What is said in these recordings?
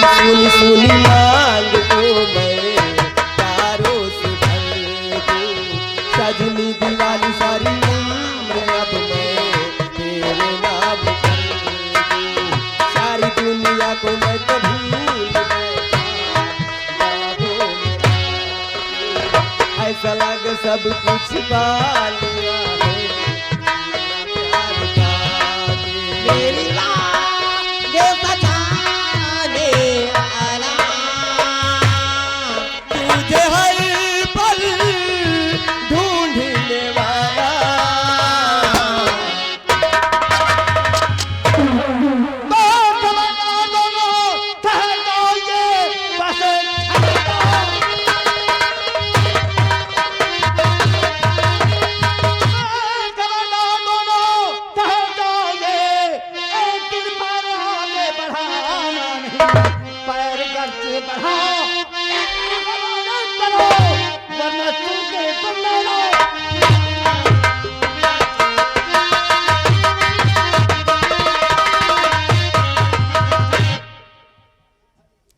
सुनी सुनी मांग को मैं प्यारों से भर दूं। सजनी दीवानी सारी उम्र अब मैं तेरे नाम कर दूं। सारी दुनिया को मैं तो भूल बैठा बाहों में आके। ऐसा लगे सब कुछ पा लिया है प्यार पाके। मेरी तुझे हर पल ढूंढने वाला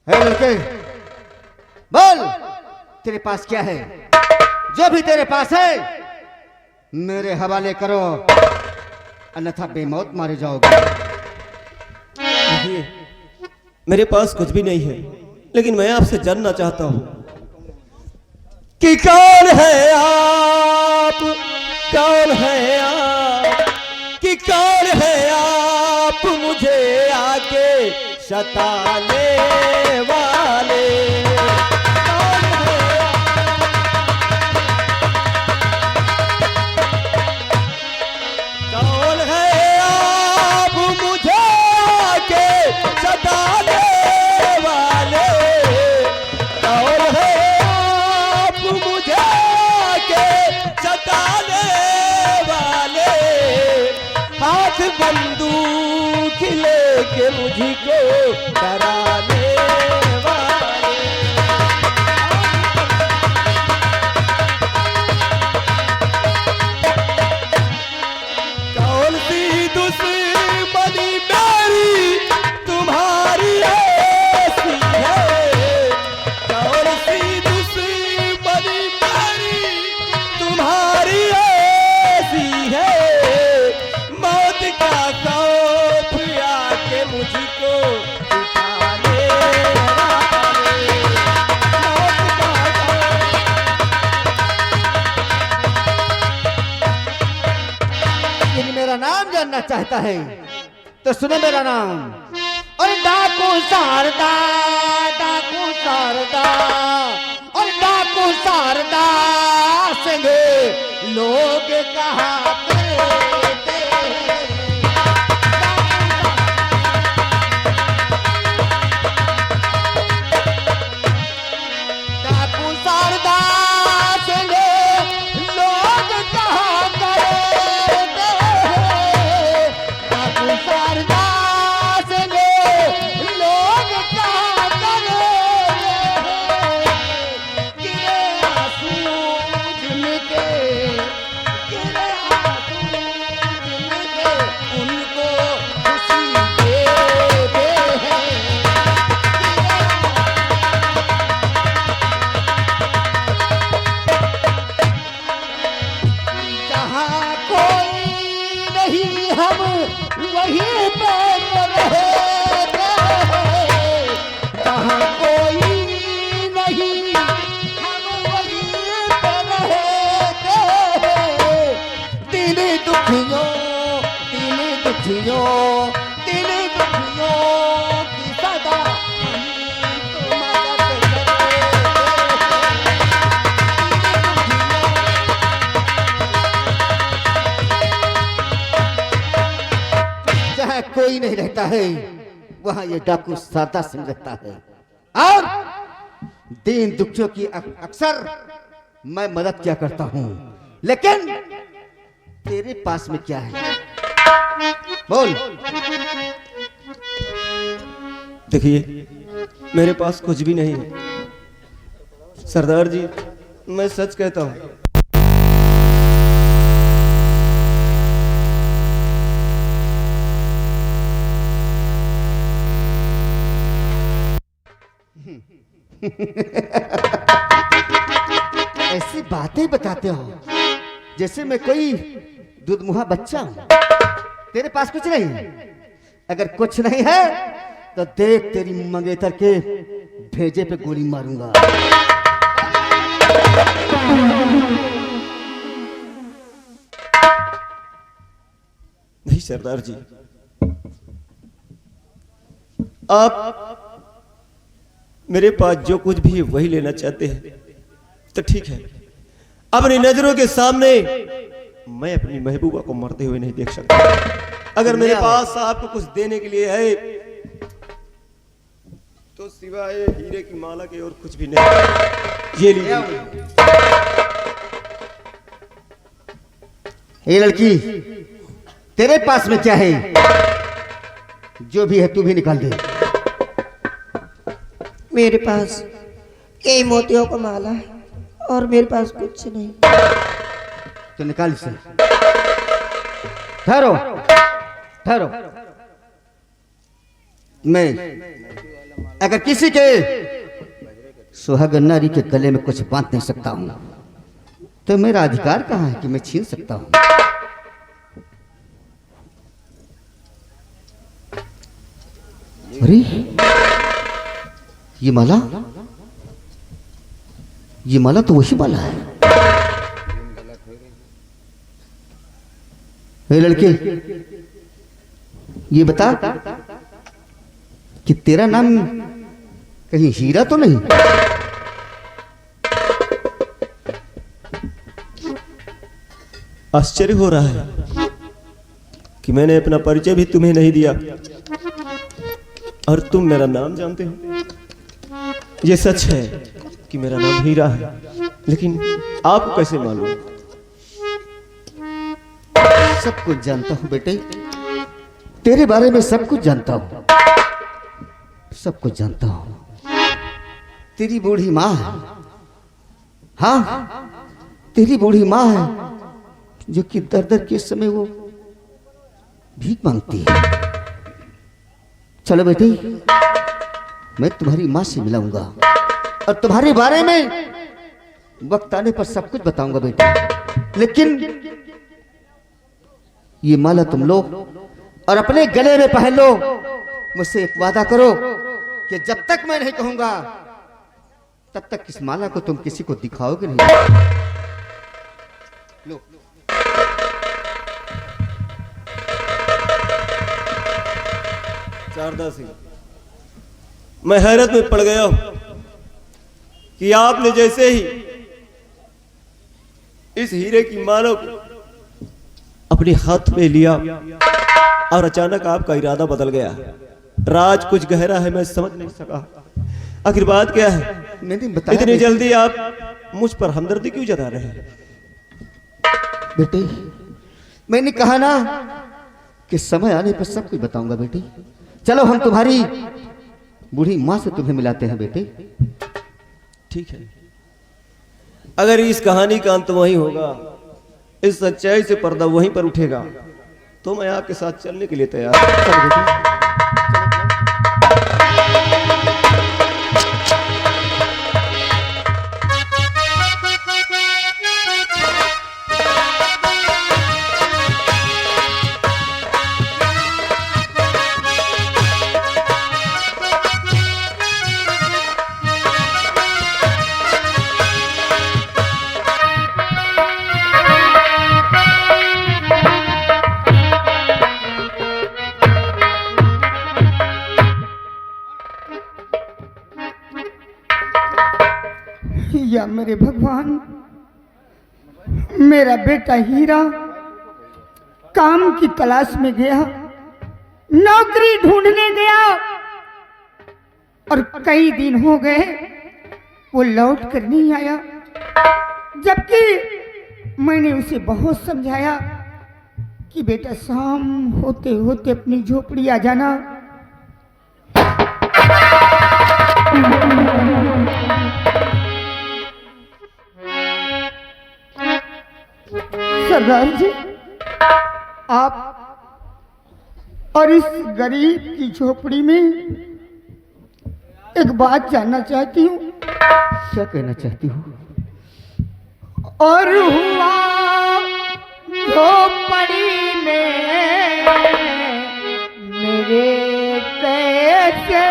लड़के बोल, तेरे पास क्या है? जो भी तेरे पास है मेरे हवाले करो, अन्यथा बेमौत मारे जाओगे। देखिए, मेरे पास कुछ भी नहीं है, लेकिन मैं आपसे जानना चाहता हूँ कि कौन है आप, कौन है आप, कि कौन है आप मुझे आके सताने वाले। कौन है आप, कौन है आप मुझे आके सताने वाले। कौन है आप मुझे आके सताने वाले। हाथ बंदूक लेके मुझको डराने वाले। कौन सी दुश्मनी मेरी तुम्हारी ऐसी है। कौन सी दुश्मनी मेरी तुम्हारी ऐसी है। मौत का खौफ आके मुझको उठाने वाले। मौत का खौफ। यदि मेरा नाम जानना चाहता है तो सुनो मेरा नाम। और डाकू शारदा, डाकू शारदा, और डाकू शारदा संगे लोग कहा करते हैं। डाकू शारदा संगे लोग कहा करते हैं। डाकू शारदा संगे लोग कहा करते हैं। गिरे आंसू जिनके, गिरे आंसू जिनके, उनको खुशी देते हैं। जहाँ कोई नहीं हम वहीं पे रहते हैं। जहाँ कोई नहीं हम वहीं पे रहते हैं। दिल दुखियों, दिल दुखियों, दिल दुखियों की सदा हम तो मदद करते हैं। जहाँ कोई नहीं रहता है वहाँ ये डाकू शारदा सिंह रहता है। और दीन दुखियों की अक्सर मैं मदद किया करता हूँ। लेकिन तेरे पास में क्या है? बोल। देखिए, मेरे पास कुछ भी नहीं है सरदार जी, मैं सच कहता हूँ। ऐसी बातें बताते हो जैसे मैं कोई दूधमुहा बच्चा हूं। तेरे पास कुछ नहीं है? अगर कुछ नहीं है तो देख तेरी मंगेतर के भेजे पे गोली मारूंगा। नहीं सरदार जी, आप मेरे पास जो कुछ भी वही लेना चाहते हैं तो ठीक है। अपनी नजरों के सामने मैं अपनी महबूबा को मरते हुए नहीं देख सकता। अगर मेरे पास आपको कुछ देने के लिए है तो सिवाय हीरे की माला के और कुछ भी नहीं। ये लीजिए। ये लड़की, तेरे पास में क्या है? जो भी है तू भी निकाल दे। मेरे पास यही मोतियों का माला है और मेरे पास कुछ नहीं। तो निकाल इसे। ठहरो ठहरो। मैं अगर किसी के सुहागन नारी के गले में कुछ बांध नहीं सकता हूं तो मेरा अधिकार कहां है कि मैं छीन सकता हूं? अरे ये माला तो वही माला है। हे लड़के, ये बता कि तेरा नाम कहीं हीरा तो नहीं? आश्चर्य हो रहा है कि मैंने अपना परिचय भी तुम्हें नहीं दिया और तुम मेरा नाम जानते हो। ये सच है कि मेरा नाम हीरा है, लेकिन आपको कैसे मालूम? सब कुछ जानता हूं बेटे, तेरे बारे में सब कुछ जानता हूं, सब कुछ जानता हूं। तेरी बूढ़ी माँ है, हाँ तेरी बूढ़ी माँ है जो कि दर दर के समय वो भीख मांगती है। चलो बेटे, मैं तुम्हारी माँ से मिलाऊंगा और तुम्हारे बारे में वक्त आने पर सब कुछ बताऊंगा बेटे। लेकिन ये माला तुम लो और अपने गले में पहन लो। मुझसे एक वादा करो कि जब तक मैं नहीं कहूंगा तब तक इस माला को तुम किसी को दिखाओगे नहीं। लो। शारदा सिंह, मैं हैरत में पड़ गया हूं कि आपने जैसे ही इस हीरे की माला को अपने हाथ में लिया और अचानक आपका इरादा बदल गया। राज कुछ गहरा है, मैं समझ नहीं सका। आखिर बात क्या है? मैंने बताया इतनी जल्दी आप मुझ पर हमदर्दी क्यों जता रहे हैं? बेटे, मैंने कहा ना कि समय आने पर सब कुछ बताऊंगा बेटे। चलो हम तुम्हारी बूढ़ी माँ से तुम्हें मिलाते हैं बेटे। ठीक है, अगर इस कहानी का अंत वही होगा, इस सच्चाई से पर्दा वहीं पर उठेगा, तो मैं आपके साथ चलने के लिए तैयार हूं। चलो बेटे। या मेरे भगवान, मेरा बेटा हीरा काम की तलाश में गया, नौकरी ढूंढने गया और कई दिन हो गए वो लौट कर नहीं आया। जबकि मैंने उसे बहुत समझाया कि बेटा शाम होते होते अपनी झोपड़ी आ जाना। सरदार जी, आप और इस गरीब की झोपड़ी में एक बात जानना चाहती हूँ। क्या कहना चाहती हो? और हुआ झोपड़ी में मेरे कैसे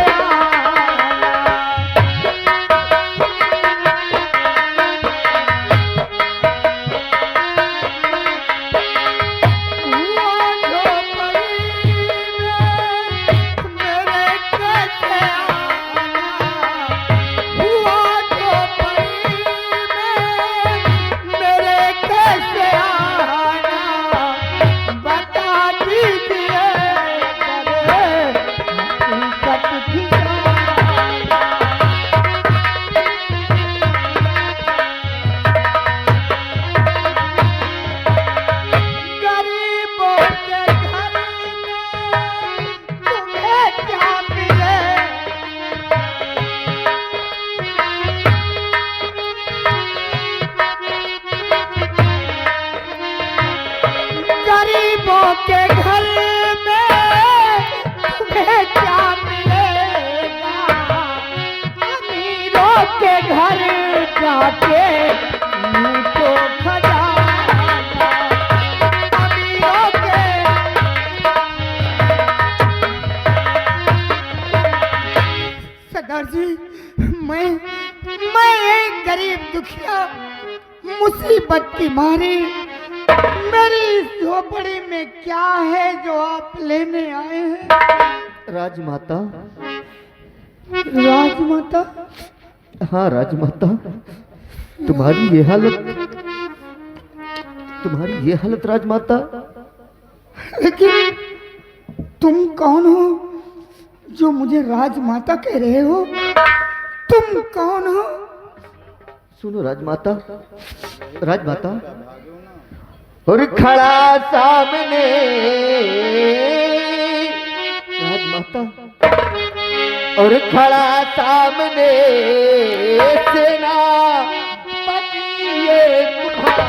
के घर में तुम्हें क्या मिलेगा? अमीरों के घर जाके लूटो खजाना। अमीरों के सरदार जी, मैं एक गरीब दुखिया मुसीबत की मारी, मेरी झोपड़ी में क्या है जो आप लेने आए हैं? राजमाता। राजमाता? हाँ राजमाता, तुम्हारी ये हालत राजमाता। लेकिन तुम कौन हो जो मुझे राजमाता कह रहे हो? तुम कौन हो? सुनो राजमाता, राजमाता और खड़ा सामने राजमाता, और खड़ा सामने सेना पति ये तुम्हारा।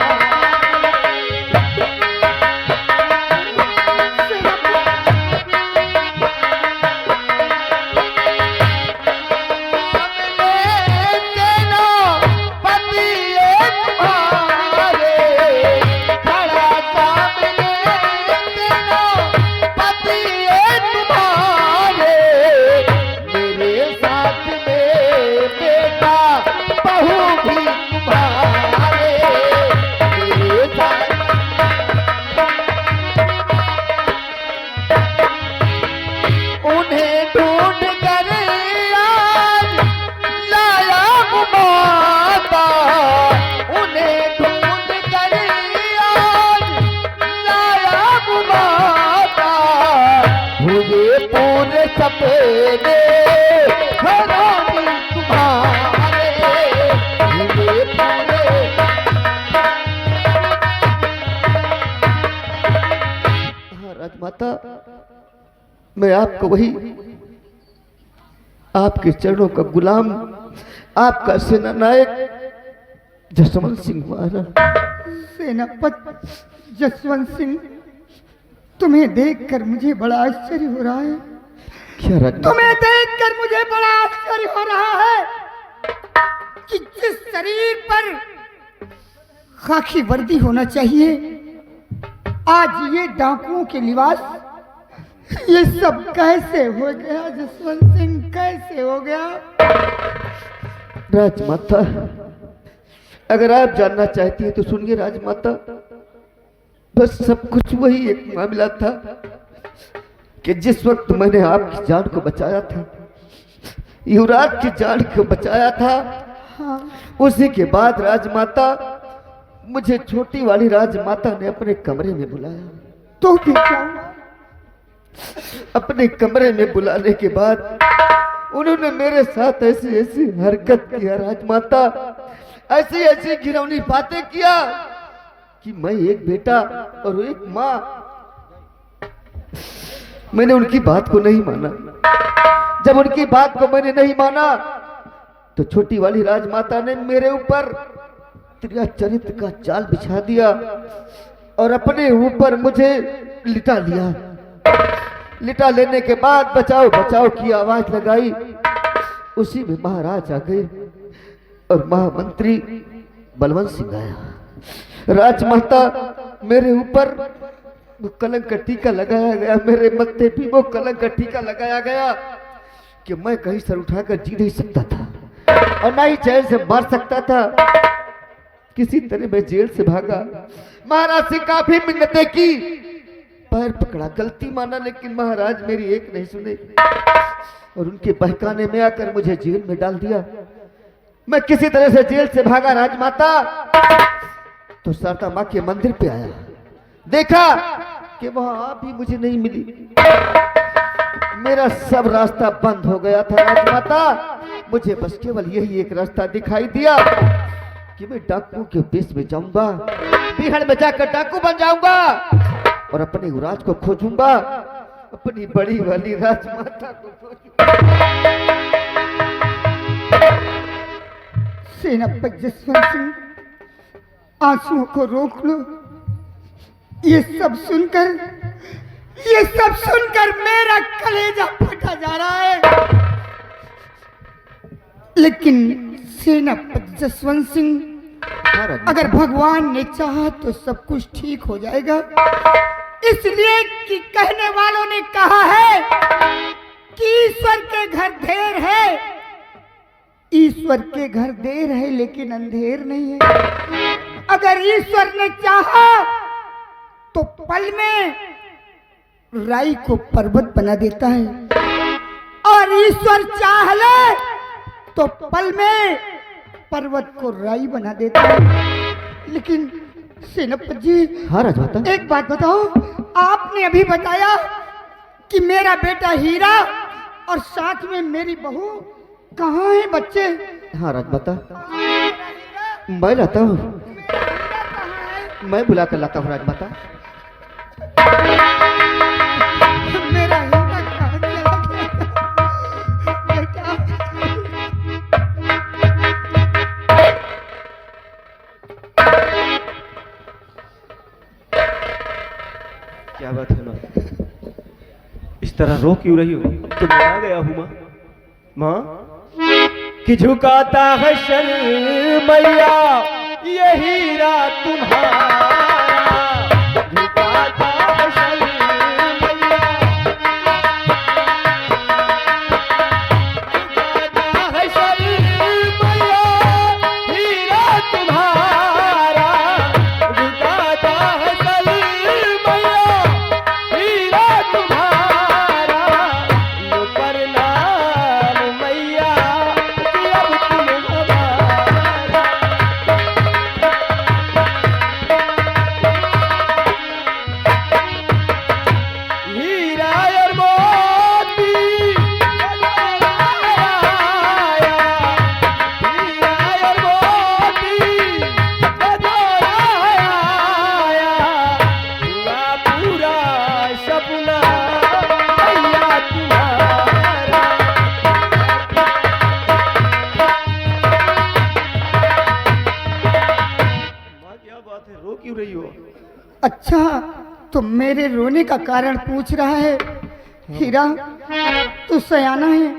सपने घरानी तुम्हारे हुए पूरे। हाँ राजमाता, मैं आपको वही आपके चरणों का गुलाम, आपका सेना नायक जसवंत सिंह महाराज। सेनापति जसवंत सिंह, तुम्हें देखकर मुझे बड़ा आश्चर्य हो रहा है। क्या राजमाता? तुम्हें देखकर मुझे बड़ा आश्चर्य हो रहा है कि जिस शरीर पर खाकी वर्दी होना चाहिए, आज ये डाकुओं के लिबास, ये सब कैसे हो गया? जसवंत सिंह कैसे हो गया? राजमाता, अगर आप जानना चाहती हैं तो सुनिए राजमाता। बस सब कुछ वही एक मामला था कि जिस वक्त मैंने आपकी जान को बचाया था, युवराज की जान को बचाया था, उसी के बाद राजमाता मुझे छोटी वाली राजमाता ने अपने कमरे में बुलाया। तो फिर क्या हुआ? अपने कमरे में बुलाने के बाद उन्होंने मेरे साथ ऐसी ऐसी हरकत किया राजमाता, ऐसी ऐसी घिनौनी बातें किया कि मैं एक बेटा और एक माँ, मैंने उनकी बात को नहीं माना। जब उनकी बात को मैंने नहीं माना तो छोटी वाली राजमाता ने मेरे ऊपर त्रिया चरित्र का जाल बिछा दिया और अपने ऊपर मुझे लिटा लिया। लिटा लेने के बाद बचाओ बचाओ की आवाज लगाई। उसी में महाराज आ गए और महामंत्री बलवंत सिंह आया। राजमाता मेरे ऊपर वो कलंक का टीका लगाया गया, मेरे मत्थे भी वो कलंक का टीका लगाया गया कि मैं कहीं सर उठाकर जी नहीं सकता था और ना ही जेल से मार सकता था। किसी तरह मैं जेल से भागा, महाराज से काफी मिन्नतें की, पैर पकड़ा, गलती माना, लेकिन महाराज मेरी एक नहीं सुने और उनके बहकाने में आकर मुझे जेल में डाल दिया। मैं किसी तरह से जेल से भागा राजमाता, तो शारदा माँ के मंदिर पे आया, देखा कि वहां आप भी मुझे नहीं मिली। मेरा सब रास्ता बंद हो गया था राजमाता, मुझे बस केवल यही एक रास्ता दिखाई दिया कि मैं डाकू के वेश में जाऊंगा, बिहार में जाकर डाकू बन जाऊंगा और अपने युवराज को खोजूंगा, अपनी बड़ी वाली राजमाता को खोजूंगा। सेनापति जसवंत सिंह, आंसुओं को रोक लो। ये सब सुनकर मेरा कलेजा फटा जा रहा है। लेकिन सेनापति जसवंत सिंह, अगर भगवान ने चाहा तो सब कुछ ठीक हो जाएगा, इसलिए कि कहने वालों ने कहा है कि ईश्वर के घर देर है। ईश्वर के घर देर है लेकिन अंधेर नहीं है। अगर ईश्वर ने चाहा तो पल में राई को पर्वत बना देता है और ईश्वर चाह ले तो पल में पर्वत को राई बना देता है। लेकिन सेनापति जी, हाँ राजमाता, एक बात बताओ, आपने अभी बताया कि मेरा बेटा हीरा और साथ में मेरी बहू, कहाँ है बच्चे? हाँ राजमाता, मैं लाता हूँ, मैं बुला कर लाता हूँ राजमाता। मेरा हीरा कहाँ चला गया? बेटा, क्या बात है माँ, इस तरह रो क्यों रही हो? तो मैं आ गया हूँ माँ कि झुकाता है शल मैया ये हीरा तुम्हारा, झुकाता है शल मैया, झुकाता है शल मैया हीरा तुम्हारा, झुकाता है शल मैया हीरा तुम्हारा, लो प्रणाम मैया कि अब तुम हमारा। हीरा और मोती आया, हीरा और मोती आया, हुआ पूरा सपना मैया तुम्हारा। माँ क्या बात है, रो क्यों रही हो? अच्छा, तो मेरे रोने का कारण पूछ रहा है। हीरा, तू सयाना है,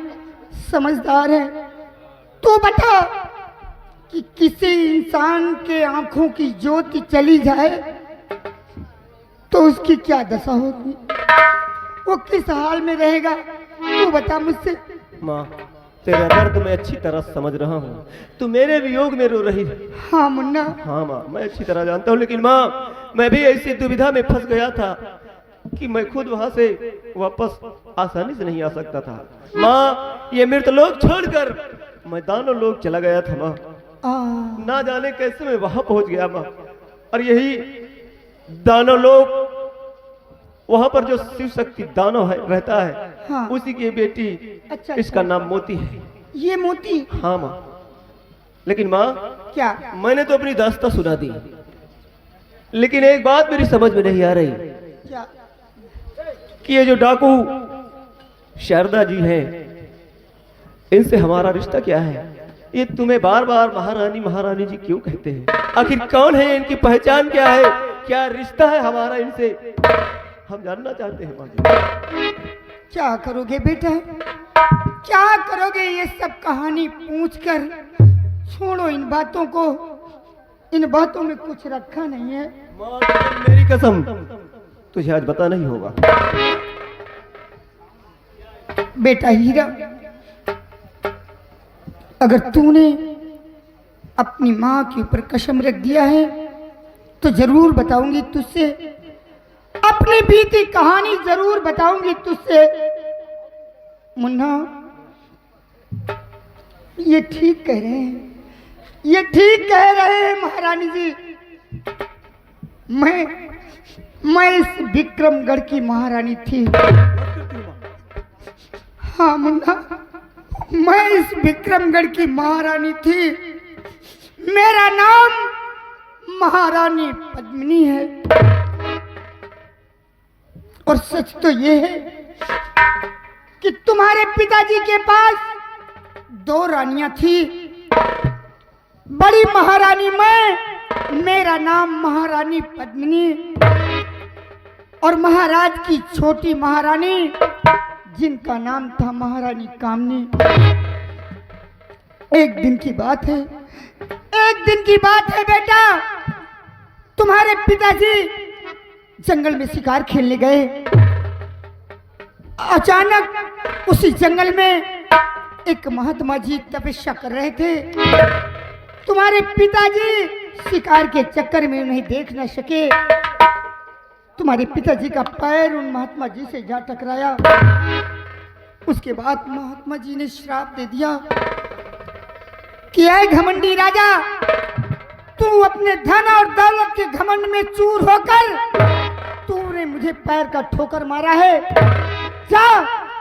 समझदार है, तू बता कि किसी इंसान के आंखों की ज्योति चली जाए तो उसकी क्या दशा होगी, वो किस हाल में रहेगा, तू बता मुझसे। माँ, तेरा दर्द मैं अच्छी तरह समझ रहा हूँ, तू मेरे वियोग में रो रही है। हाँ मुन्ना, हाँ माँ, मैं अच्छी तरह जानता हूँ, लेकिन माँ मैं भी ऐसी दुविधा में फंस गया था कि मैं खुद वहां से वापस आसानी से नहीं आ सकता था। माँ, ये मृत लोग छोड़कर मैं दानव लोग चला गया था माँ, ना जाने कैसे मैं वहां पहुंच गया माँ। और यही दानव लोग, वहां पर जो शिव शक्ति दानव है रहता है, हाँ। उसी की बेटी, अच्छा, इसका नाम मोती है। ये मोती? हाँ माँ, लेकिन माँ क्या? मैंने तो अपनी दास्तां सुना दी, लेकिन एक बात मेरी समझ में नहीं आ रही क्या? कि ये जो डाकू शारदा जी हैं, इनसे हमारा रिश्ता क्या है? ये तुम्हें बार बार महारानी महारानी जी क्यों कहते हैं? आखिर कौन है, इनकी पहचान क्या है, क्या रिश्ता है हमारा इनसे, हम जानना चाहते हैं माँ जी। क्या करोगे बेटा? क्या करोगे ये सब कहानी पूछकर? छोड़ो इन बातों को, इन बातों में कुछ रखा नहीं है। मेरी कसम, तुझे आज पता नहीं होगा। बेटा हीरा, अगर तूने अपनी माँ के ऊपर कसम रख दिया है तो जरूर बताऊंगी तुझसे, अपनी बीती कहानी जरूर बताऊंगी तुझसे। मुन्ना, ये ठीक कह रहे हैं, ये ठीक कह रहे हैं महारानी जी। मैं इस विक्रमगढ़ की महारानी थी। हाँ मुन्ना, मैं इस विक्रमगढ़ की महारानी थी। मेरा नाम महारानी पद्मिनी है। और सच तो ये है कि तुम्हारे पिताजी के पास 2 रानियां थी। बड़ी महारानी मैं, मेरा नाम महारानी पद्मिनी, और महाराज की छोटी महारानी जिनका नाम था महारानी कामनी। एक दिन की बात है, एक दिन की बात है बेटा, तुम्हारे पिताजी जंगल में शिकार खेलने गए। अचानक उसी जंगल में एक महात्मा जी तपस्या कर रहे थे। तुम्हारे पिताजी शिकार के चक्कर में उन्हें देख न सके। तुम्हारे पिताजी का पैर उन महात्मा जी से जा टकराया। उसके बाद महात्मा जी ने श्राप दे दिया कि ऐ घमंडी राजा, तू अपने धन और दौलत के घमंड में चूर होकर तूने मुझे पैर का ठोकर मारा है। जा,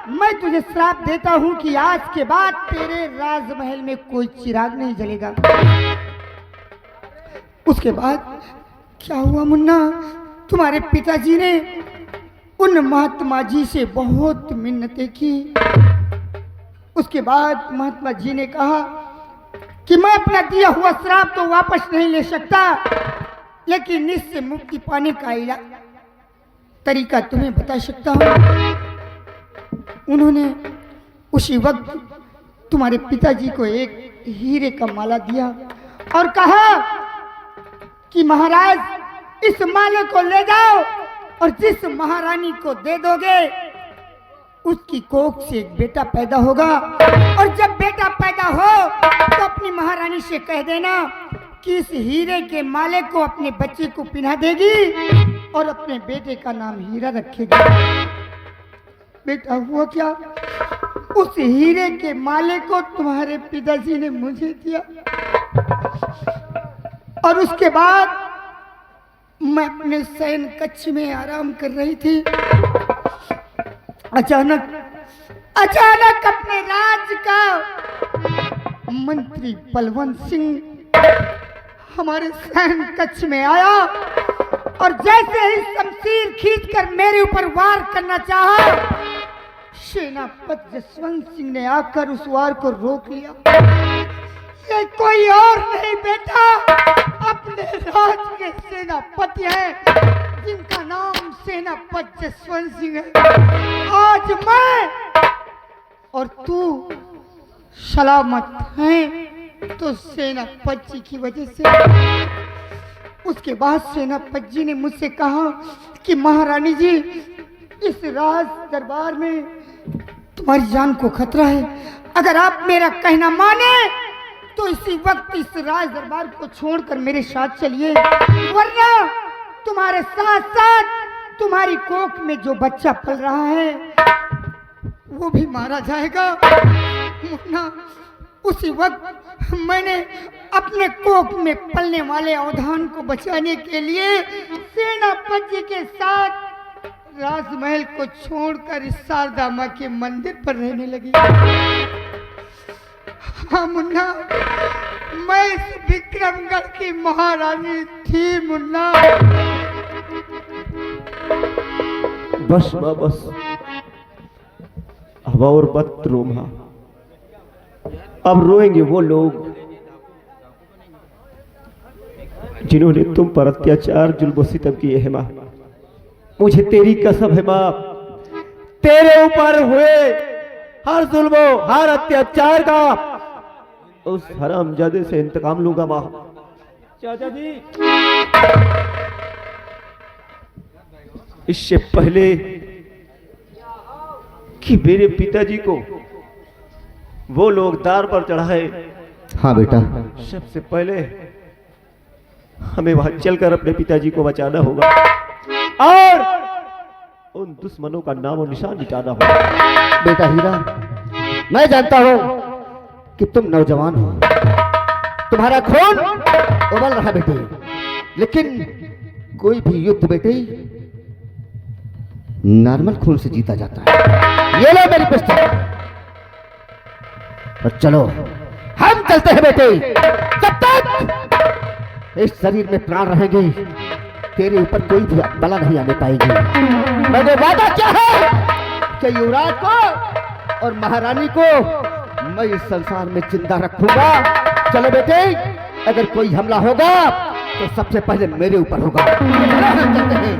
मैं तुझे श्राप देता हूं कि आज के बाद तेरे राजमहल में कोई चिराग नहीं जलेगा। उसके बाद क्या हुआ मुन्ना, तुम्हारे पिताजी ने उन महात्मा जी से बहुत मिन्नतें की। उसके बाद महात्मा जी ने कहा कि मैं अपना दिया हुआ श्राप तो वापस नहीं ले सकता, लेकिन इससे मुक्ति पाने का तरीका तुम्हें बता सकता हूँ। उन्होंने उसी वक्त तुम्हारे पिताजी को एक हीरे का माला दिया और कहा कि महाराज इस माले को ले जाओ और जिस महारानी को दे दोगे उसकी कोख से एक बेटा पैदा होगा, और जब बेटा पैदा हो तो अपनी महारानी से कह देना कि इस हीरे के माले को अपने बच्चे को पहना देगी और अपने बेटे का नाम हीरा रखेगी। बेटा हुआ क्या, उस हीरे के माले को तुम्हारे पिताजी ने मुझे दिया। और उसके बाद मैं अपने शयन कक्ष में आराम कर रही थी। अचानक अपने राज का मंत्री बलवंत सिंह हमारे शयन कक्ष में आया और जैसे ही शमशीर खींचकर मेरे ऊपर वार करना चाहा, सेनापति जसवंत सिंह ने आकर उस वार को रोक लिया। ये कोई और नहीं बेटा, अपने राज के सेनापति हैं जिनका नाम सेनापति जसवंत सिंह है। आज मैं और तू सलामत हैं तो सेनापति जी की वजह से। उसके बाद सेनापति जी ने मुझसे कहा कि महारानी जी, इस राज दरबार में तुम्हारी जान को खतरा है। अगर आप मेरा कहना माने तो इसी वक्त इस राज दरबार को छोड़कर मेरे साथ चलिए, वरना तुम्हारे साथ साथ तुम्हारी कोख में जो बच्चा पल रहा है वो भी मारा जाएगा। मुन्ना, उसी वक्त मैंने अपने कोख में पलने वाले अवधान को बचाने के लिए सेनापति के साथ राजमहल को छोड़कर इस शारदा माँ के मंदिर पर रहने लगी। हाँ मुन्ना, मैं इस विक्रमगढ़ की महारानी थी मुन्ना। बस माँ बस, अब और मत रो माँ। अब रोएंगे वो लोग जिन्होंने तुम पर अत्याचार जुल्म सितम किए हैं माँ। मुझे तेरी कसम है माँ, तेरे ऊपर हुए हर जुल्म हर अत्याचार का उस हरामजादे से इंतकाम लूंगा माँ। चाचा जी, इससे पहले कि मेरे पिताजी को वो लोग दार पर चढ़ाए, हाँ बेटा, सबसे पहले हमें वहां चलकर अपने पिताजी को बचाना होगा और उन दुश्मनों का नामो निशान मिटाना होगा। बेटा हीरा, मैं जानता हूं कि तुम नौजवान हो, तुम्हारा खून उबल रहा बेटे, लेकिन कोई भी युद्ध बेटे नॉर्मल खून से जीता जाता है। ये लो मेरी पिस्टल और चलो हम चलते हैं बेटे। जब तक इस शरीर में प्राण रहेंगे तेरे ऊपर कोई भी बला नहीं आने पाएगी। मैंने वादा किया है कि युवराज को और महारानी को मैं इस संसार में जिंदा रखूंगा। चलो बेटे, अगर कोई हमला होगा तो सबसे पहले मेरे ऊपर होगा। हम चलते हैं।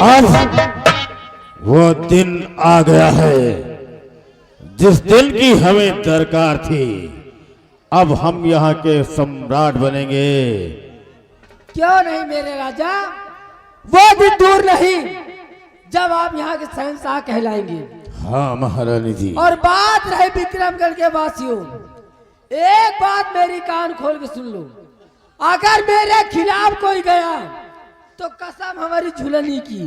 अब वो दिन आ गया है जिस दिन की हमें दरकार थी। अब हम यहाँ के सम्राट बनेंगे। क्यों नहीं मेरे राजा, वो दिन दूर नहीं जब आप यहाँ के शहंशाह कहलाएंगे। हाँ महारानी जी। और बात रहे विक्रमगढ़ के वासियों, एक बात मेरी कान खोल के सुन लो, अगर मेरे खिलाफ कोई गया तो कसम हमारी झुलनी की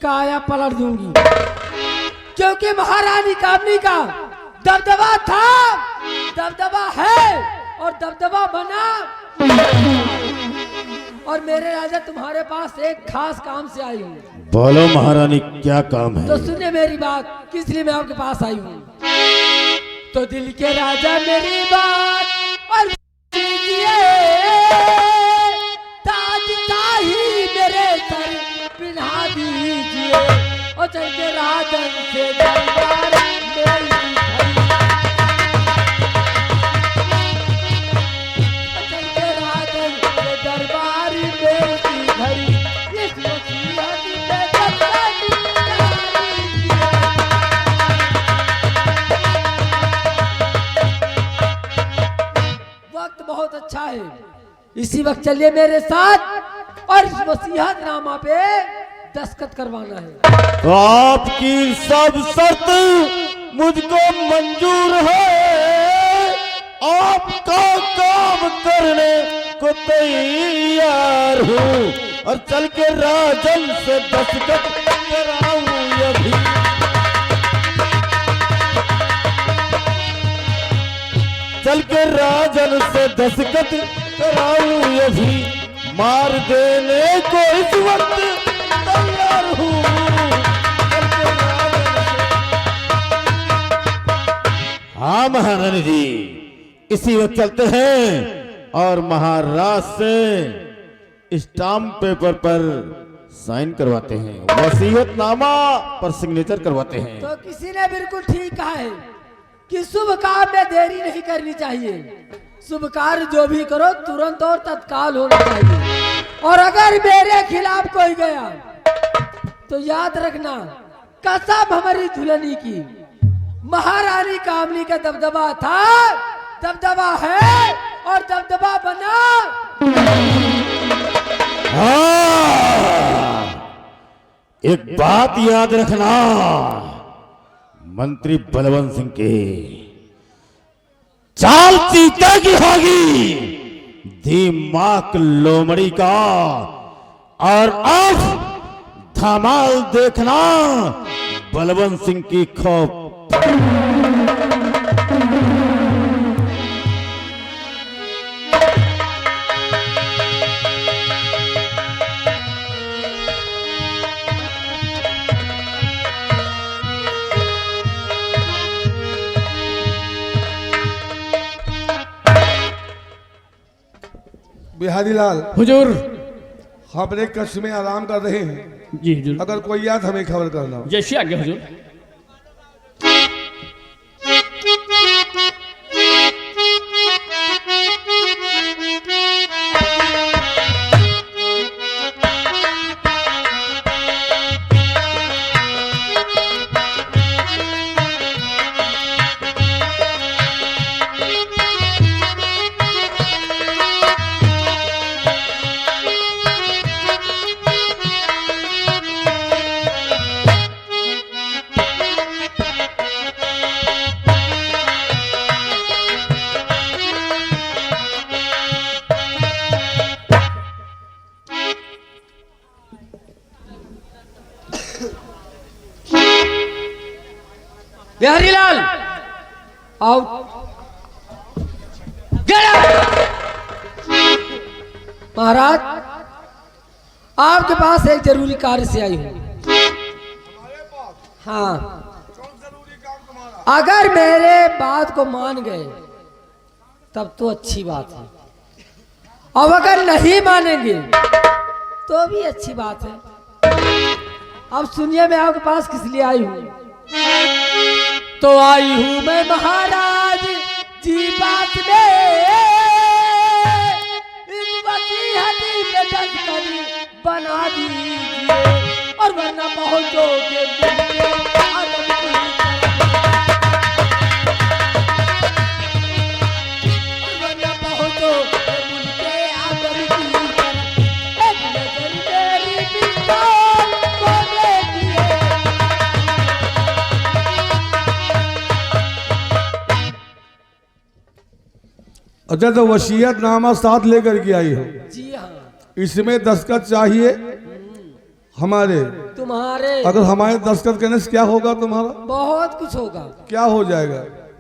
काया पलट दूंगी, क्योंकि महारानी कामनी का दबदबा था, दबदबा है और दबदबा बना। और मेरे राजा तुम्हारे पास एक खास काम से आई हूँ। बोलो महारानी, क्या काम है? तो सुनिए मेरी बात, किस लिए मैं आपके पास आई हूँ। तो दिल के राजा मेरी बात और ताज शाही मेरे सर पिन्हा दीजिए और चल के राजन से दरबार मेरी चल के राजन से दरबार मेरी घड़ी इस मुसीबत में वक्त बहुत अच्छा है, इसी वक्त चलिए मेरे साथ और इस वसीयत नामा पे दस्तखत करवाना है। तो आपकी सब शर्त मुझको मंजूर है, आपका काम करने को तैयार हूँ और चल के राजन से दस्तखत कराऊं अभी। चल के राजन से दस्तखत कराऊं अभी, मार देने को इस वक्त तैयार हूँ। हाँ महारानी जी, इसी वक्त चलते हैं और महाराज से स्टाम्प पेपर पर साइन करवाते हैं, वसीयतनामा पर सिग्नेचर करवाते हैं। तो किसी ने बिल्कुल ठीक कहा है कि शुभ काम में देरी नहीं करनी चाहिए, शुभ कार्य जो भी करो तुरंत और तत्काल होना चाहिए। और अगर मेरे खिलाफ कोई गया तो याद रखना, कसम हमारी झुलनी की, महारानी कामनी का दबदबा था, दबदबा है और दबदबा बना। हाँ, एक बात याद रखना, मंत्री बलवंत सिंह के चाल चीता की होगी, दिमाग लोमड़ी का, और अब धमाल देखना बलवंत सिंह की खौफ। बिहारी लाल, हुजूर। हम अपने कक्ष में आराम कर रहे हैं, जी हुजूर। अगर कोई याद हमें खबर करना। जैसी आज्ञा हुजूर। आउट। महाराज, आपके पास एक जरूरी कार्य से आई हूँ। हाँ, अगर मेरे बात को मान गए तब तो अच्छी बात है, और अगर नहीं मानेंगे तो भी अच्छी बात है। अब सुनिए, मैं आपके पास किस लिए आई हूँ। तो आई हूँ मैं महाराज जी बात में, इस वसीयती पे दस्तखत बना दीजिए, और वरना पहुंचोगे अदब की अच्छा, तो वसीयत नामा साथ लेकर के आई हो। जी हाँ, इसमें दस्तखत चाहिए हमारे। तुम्हारे अगर हमारे दस्तखत करने से क्या होगा तुम्हारा? बहुत कुछ होगा। क्या हो जाएगा?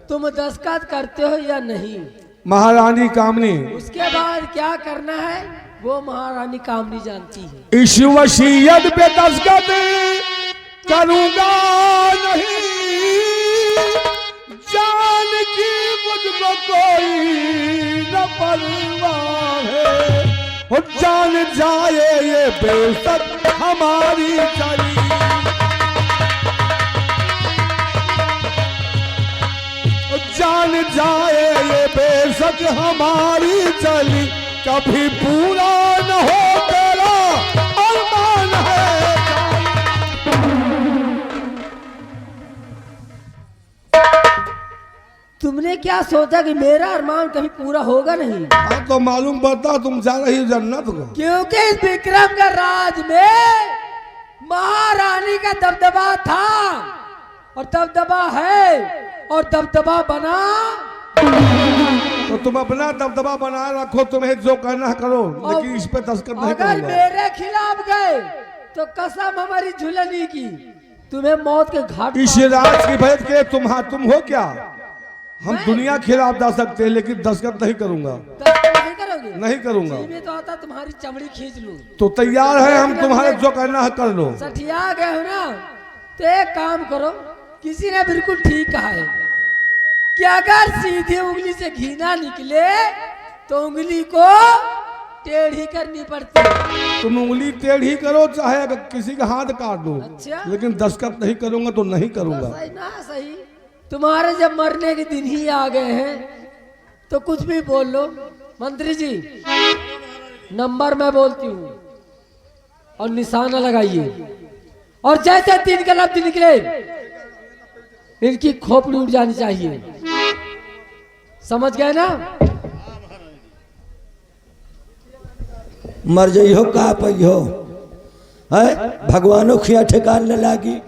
तुम दस्तखत करते हो या नहीं, महारानी कामनी, उसके बाद क्या करना है वो महारानी कामनी जानती है। इस वसीयत पे दस्तखत करूंगा नहीं, जान की मुझको कोई न परवाह है, और जान जाए ये बेशक हमारी चली, जान जाए ये बेशक हमारी चली, कभी पूरा न हो तेरा अरमान है। तुमने क्या सोचा कि मेरा अरमान कभी पूरा होगा नहीं? हाँ, तो मालूम पड़ता तुम जा रही हो जन्नत को। क्योंकि इस विक्रम का राज में महारानी का दबदबा था, और दबदबा है, और दबदबा बना। तो तुम अपना दबदबा बनाए रखो, तुम्हें जो करना है करो, लेकिन इस पे दस्तखत नहीं अगर करूंगा। मेरे खिलाफ गए तो कसम हमारी झुलनी की, तुम्हें मौत के घाट इस राज की भेद के तुम हो क्या? हम दुनिया खिलाफ जा सकते हैं, लेकिन दस्तखत नहीं करूंगा। नहीं करोगे? नहीं करूंगा। जी में तो आता तुम्हारी चमड़ी खींच लूं। तो तैयार है हम, तुम्हारे जो करना है कर लो। सठिया गए हो ना, तो एक काम करो, किसी ने बिल्कुल ठीक कहा है कि अगर सीधी उंगली से घी ना निकले तो उंगली को टेढ़ी करनी पड़ती है। तुम उंगली टेढ़ी करो, चाहे अगर किसी का हाथ काट दो, अच्छा? लेकिन दस्तखत नहीं करूंगा तो नहीं करूंगा। सही ना सही, तुम्हारे जब मरने के दिन ही आ गए हैं तो कुछ भी बोल लो। मंत्री जी, नंबर मैं बोलती हूँ और निशाना लगाइए, और जैसे 3 का लफ्ज निकले इनकी खोपड़ी उड़ जानी चाहिए। समझ गए ना? मर जइहो का पहियो है, भगवानों खिया ठेकान न लागी।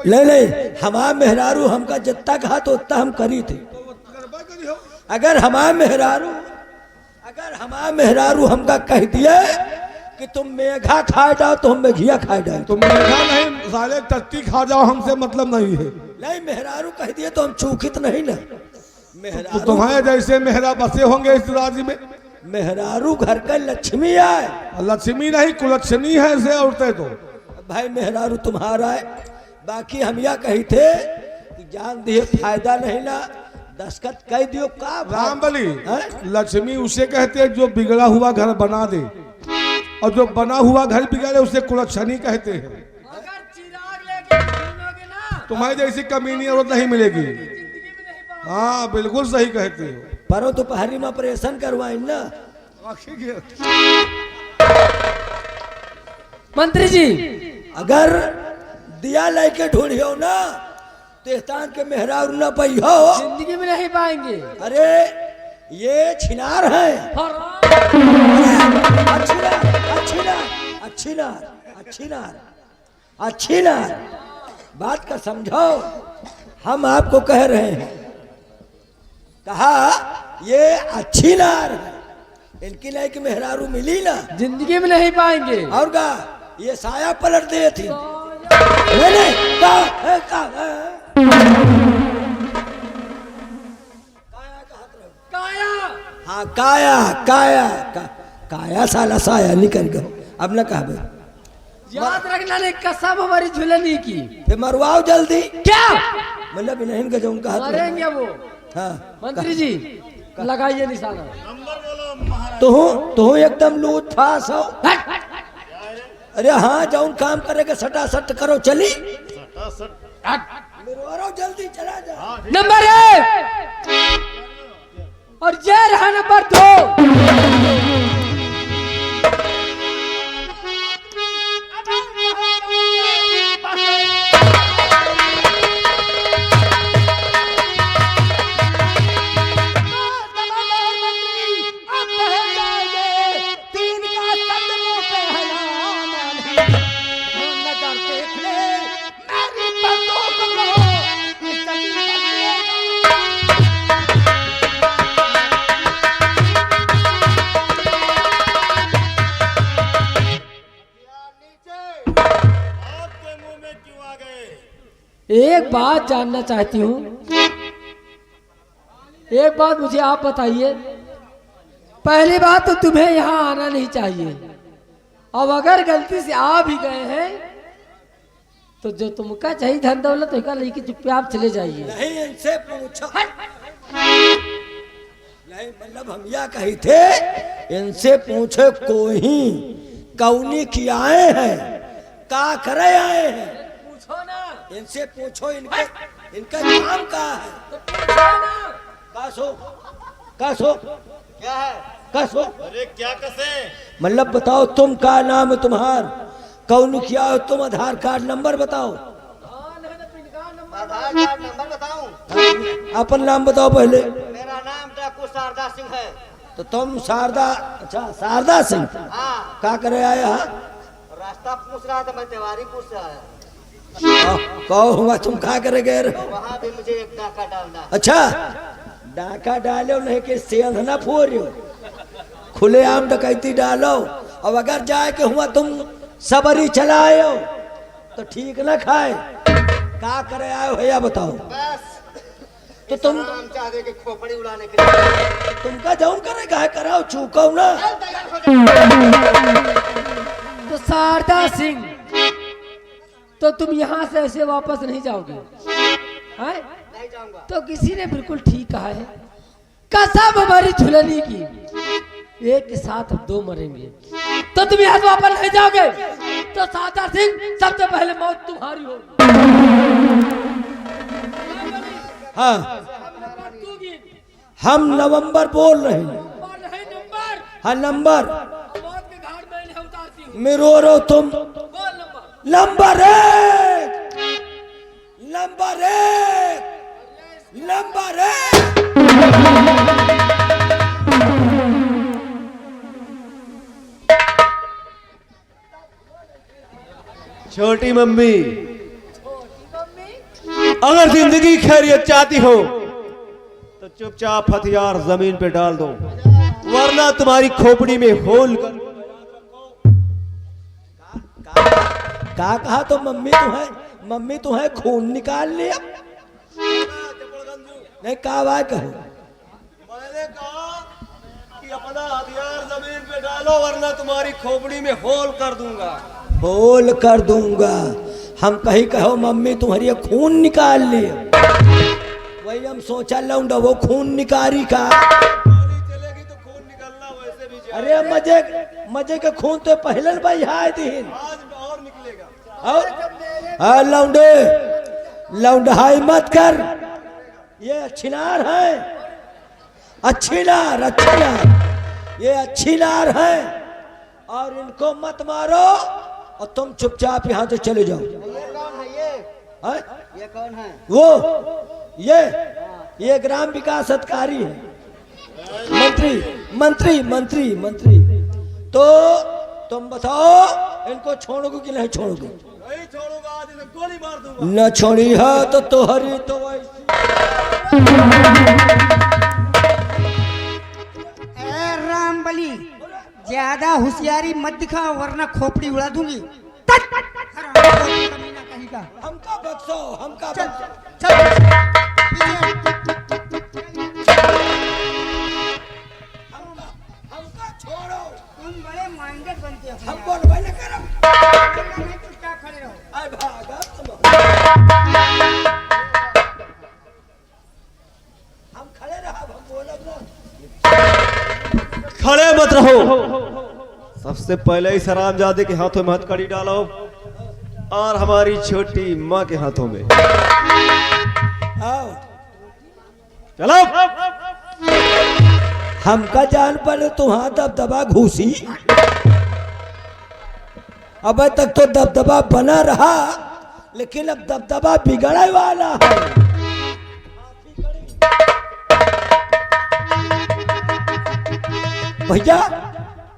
ले ले, हमार मेहरारू हमका जितना कहा तो उतना हम करी थे। अगर हमार मेहरारू हमका कह दिया कि तुम मेघा खाए जाओ तो हम मेघिया खाए जाए। तुम मेघा नहीं, साले टट्टी खा जाओ, हमसे मतलब नहीं है। नहीं, मेहरारू कह दिए तो हम चूकित नहीं ना। तो मेहरारू तुम्हारे जैसे मेहरा बसे होंगे इस राज्य में। मेहरारू घर का लक्ष्मी है। लक्ष्मी नहीं, कुलक्षणी है ऐसे औरतें तो। भाई मेहरारू तुम्हारा है, बाकी हम यह कही थे कि जान दिए फायदा नहीं ना, दस्तखत कह दियो का राम बली, लक्ष्मी उसे कहते हैं जो बिगड़ा हुआ घर बना दे, और जो बना हुआ घर बिगड़े उसे कुलक्षणी कहते हैं। अगर चिराग लेके घूमोगे ना, तुम्हारी जैसी कमीनी औरत नहीं मिलेगी। हाँ, बिल्कुल सही कहते हो। परो दोपहरी में ऑपरेशन करवाई ना। मंत्री जी, अगर दिया लेके ढूंढियो ना तेहतान के मेहरारू न पहियो। जिंदगी में नहीं पाएंगे। अरे ये छिनार है। अच्छी नार बात का समझो। हम आपको कह रहे हैं, कहा ये अच्छी नार है, इनकी लायक मेहरारू मिली ना, जिंदगी में नहीं पाएंगे। और का ये साया पलट दे थी। काया काया काया साला साया निकल गयो अब न कहा भाई याद रखना ने कसम हमारी झुलनी की। फिर मरवाओ जल्दी क्या मतलब इन्हें का जो उनका हाथ में- मरेंगे वो। हाँ मंत्री जी लगाइए निशाना। तो एकदम लूट फास हो। अरे हाँ जाऊन काम करेगा सटा सट करो चली मरवाओ जल्दी चला जा। नंबर 1 और ये रहा नंबर 2। एक बात जानना चाहती हूँ, एक बात मुझे आप बताइए। पहली बात तो तुम्हें यहाँ आना नहीं चाहिए। अब अगर गलती से आ भी गए हैं तो जो तुमका चाहिए धन दौलत तो लेके चुपचाप चले जाइए। नहीं इनसे पूछो नहीं मतलब हम यह कही थे इनसे पूछे कोई कौनी की आए हैं का करे आए हैं पूछो ना, इनसे पूछो इनके इनका काम का है तो पूछो ना। कासो क्या है? कासो अरे क्या कसे? मतलब बताओ तुम का नाम है तुम्हार कौन किया हो तुम आधार कार्ड नंबर बताओ आधार कार्ड नंबर बताऊं? अपन नाम बताओ पहले। मेरा नाम डाकू शारदा सिंह है। तो तुम शारदा अच्छा शारदा सिंह हाँ, का करे आए हाँ रास्ता पूछ रहा था, मैं तिवारीपुर से आया। कहो हुआ तुम का करे गए रहो वहाँ भी मुझे एक डाका डालना है। अच्छा डाका डालो नहीं कि सेंध ना फोड़ो खुले आम डकैती डालो। अब अगर जाए के हुआ तुम सबरी चलाओ तो ठीक ना खाए का करे आए हो भैया बताओ। बस तो तुम नाम चाह दे के खोपड़ी उड़ाने के लिए। तुमका जौन करे काहे कराओ चूको ना। तो शारदा सिंह तो तुम यहाँ से ऐसे वापस नहीं जाओगे हैं? नहीं जाऊंगा। तो किसी ने बिल्कुल ठीक कहा है, कसम हमारी झुलनी की एक के साथ हम 2 मरेंगे। तो तुम यहाँ से वापस नहीं जाओगे तो शारदा सिंह सबसे पहले मौत तुम्हारी होगी। हाँ हम नवंबर बोल रहे हैं। और नहीं नंबर हाँ नंबर मौत के घाट में इन्हें उतारती हूँ। मेरो रो तुम बोल नंबर। नंबर 1 नंबर 1 नंबर 1 छोटी मम्मी अगर जिंदगी खैरियत चाहती हो तो चुपचाप हथियार जमीन पे डाल दो वरना तुम्हारी खोपड़ी में होल कर। का कहा तो मम्मी तो है खून निकाल लिया नहीं का बात कहो। मैंने कहा कि अपना हथियार जमीन पे डालो वरना तुम्हारी खोपड़ी में होल कर दूंगा। होल कर दूंगा हम कहीं कहो मम्मी तुम्हारी खून निकाल लिया वही हम सोचा लौंडा वो खून निकारी का। गोली चलेगी तो खून निकलना वैसे भी जाए। अरे मजे के खून तो पहले भाई हाय दिन आज और निकलेगा। और लौंडे लौंडाई मत कर ये अच्छी नार है अच्छी नार ये अच्छी नार है और इनको मत मारो और तुम चुपचाप यहाँ से चले जाओ। ये कौन है ये? है? ये कौन है? वो ये ग्राम विकास अधिकारी है मंत्री। तो तुम बताओ इनको छोड़ोगे कि नहीं छोड़ोगे? नहीं छोड़ूंगा आज इन्हें गोली मार दूंगा। न छोड़ी है तो तुम्हारी तो वैसी। ए राम बली ज्यादा होशियारी मत दिखाओ वरना खोपड़ी उड़ा दूंगी। कमीना कहीं का। हमका बख्शो हमका चल बख्शो। चल खड़े मत रहो। सबसे पहले इस हरामजादे के हाथों में हथकड़ी डालो और हमारी छोटी माँ के हाथों में। आओ चलो। हमका जान पर तुम्हारा दबदबा घूसी, अब तक तो दबदबा बना रहा, लेकिन अब दबदबा बिगड़ने वाला है। भैया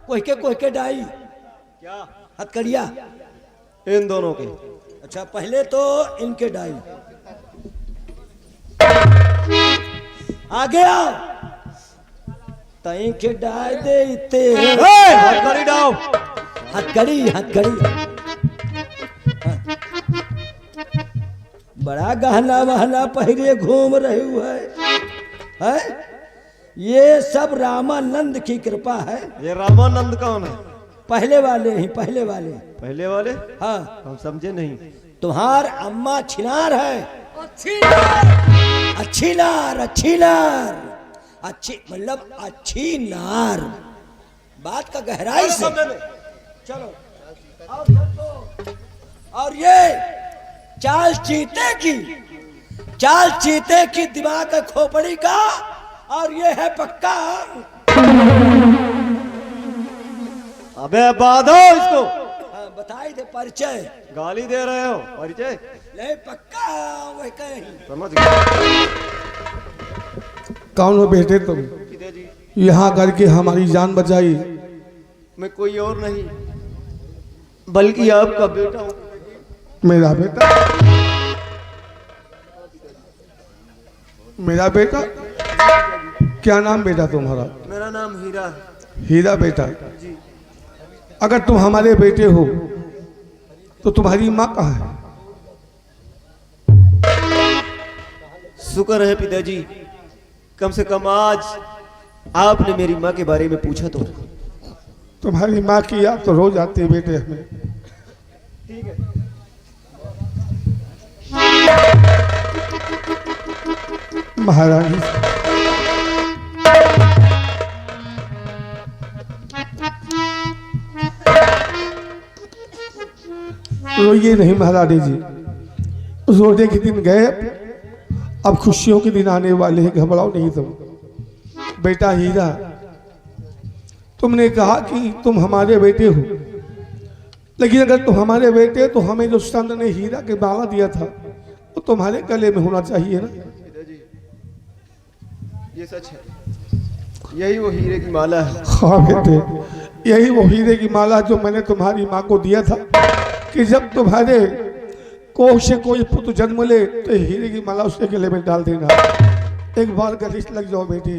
कोई के डाई क्या? हथकड़िया इन दोनों के। अच्छा पहले तो इनके डाई। आगे आओ। तई के डाई दे इते हथकड़ी डालो। हथकड़ी बड़ा गहना वहना पहरे घूम रहे हुए है? ये सब रामानंद की कृपा है। ये रामानंद कौन है? पहले वाले ही पहले वाले। पहले वाले? हाँ हम समझे नहीं। तुम्हार अम्मा छिनार है। अच्छी नार अच्छी मतलब अच्छी नार। बात का गहराई से चलो। और ये चाल चीते की दिमाग है खोपड़ी का, और ये है पक्का। अबे बाधो इसको। हाँ, बताई दे परिचय। गाली दे रहे हो? परिचय ले पक्का वही कहीं। समझ गए। कौन हो बेटे तुम? जी यहाँ करके हमारी जान बचाई। मैं कोई और नहीं बल्कि आपका बेटा हूँ। मेरा बेटा? मेरा बेटा? क्या नाम बेटा तुम्हारा? मेरा नाम हीरा है। हीरा बेटा? अगर तुम हमारे बेटे हो तो तुम्हारी माँ कहाँ है? शुक्र है पिताजी, कम से कम आज आपने मेरी माँ के बारे में पूछा तो। तुम्हारी माँ की याद तो रोज आती है बेटे हमें। ठीक है। महारानी रोइए नहीं महारानी जी, रोने के दिन गए, अब खुशियों के दिन आने वाले हैं। घबराओ नहीं तुम। बेटा हीरा, तुमने कहा कि तुम हमारे बेटे हो, लेकिन अगर तुम हमारे बेटे तो हमें जो संत ने हीरा के माला दिया था वो तुम्हारे गले में होना चाहिए ना। पिताजी ये सच है, यही वो हीरे की माला है। हाँ बेटे, यही वो हीरे की माला जो मैंने तुम्हारी माँ को दिया था कि जब तुम्हारे कोख से कोई पुत्र जन्म ले तो हीरे की माला उसके गले में डाल देना। एक बार गले से लग जाओ बेटे।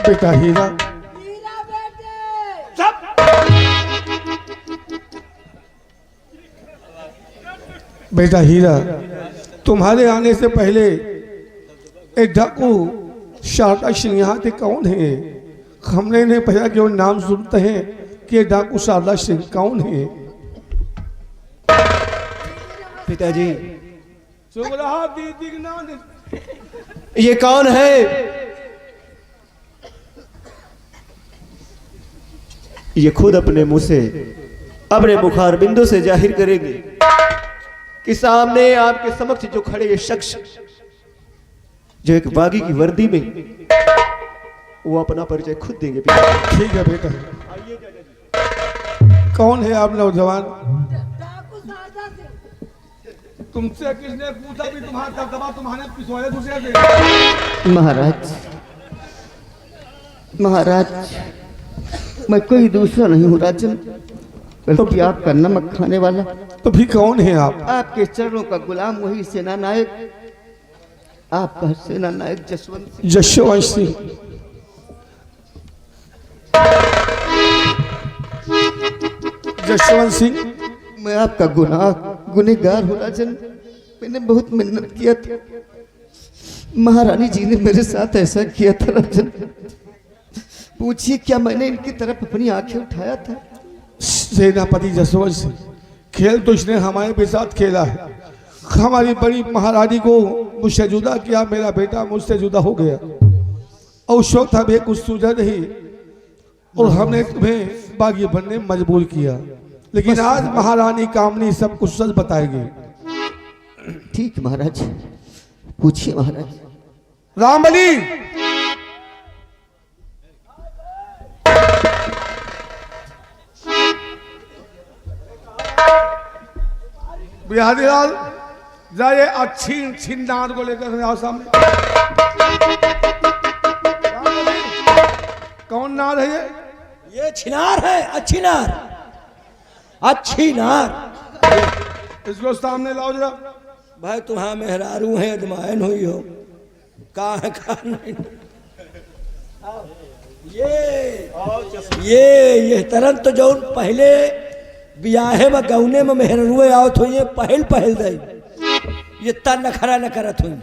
बेटा हीरा, बेटा हीरा, तुम्हारे आने से पहले एक डाकू शारदा सिंह यहाँ के कौन है? हमने इन्हें पहला केवल नाम सुनते हैं कि डाकू शारदा सिंह कौन है? पिताजी ये कौन है? ये खुद अपने मुंह से, अपने मुखार बिंदु से जाहिर करेंगे कि सामने आपके समक्ष जो खड़े ये शख्स, जो एक बागी की वर्दी में, वो अपना परिचय खुद देंगे। ठीक है बेटा। कौन है आप नौजवान? तुमसे किसने पूछा भी तुम्हारा दबदबा तुम्हारे पिछवाड़े दूसरे से? महाराज मैं कोई दूसरा नहीं हूँ राजन, बल्कि आपका नमक खाने वाला। तो भी कौन है आप? आपके चरणों का गुलाम, वही सेना नायक, आपका सेना नायक जसवंत सिंह। जसवंत सिंह, मैं आपका गुनहगार हूँ राजन। मैंने बहुत मेहनत किया था, महारानी जी ने मेरे साथ ऐसा किया था राजन। पूछिए क्या मैंने इनकी तरफ अपनी आंखें उठाया था? सेनापति जसवंत सिंह, खेल तो इसने हमारे भी साथ खेला है, हमारी बड़ी महारानी को मुझसे जुदा किया, मेरा बेटा मुझसे जुदा हो गया और उस वक्त हमें कुछ सूझा नहीं और हमने तुम्हें बागी बनने मजबूर किया, लेकिन आज महारानी कामनी सब कुछ सच बताएगी। ठीक महाराज, पूछिए महाराज। रामबली, बिहारी लाल जाइए अच्छी नाद को लेकर आओ सामने। कौन नार है ये छिनार है, अच्छी नार, अच्छी नार। इसको सामने लाओ जरा। भाई तुम्हारा मेहरारू है, अजमायन हुई हो कहा नहीं। ये तरन तो जो पहले ब्याहे में गौने में मेहरुए आओ तो ये पहल पहल दई, ये ता नखरा न करत हुई।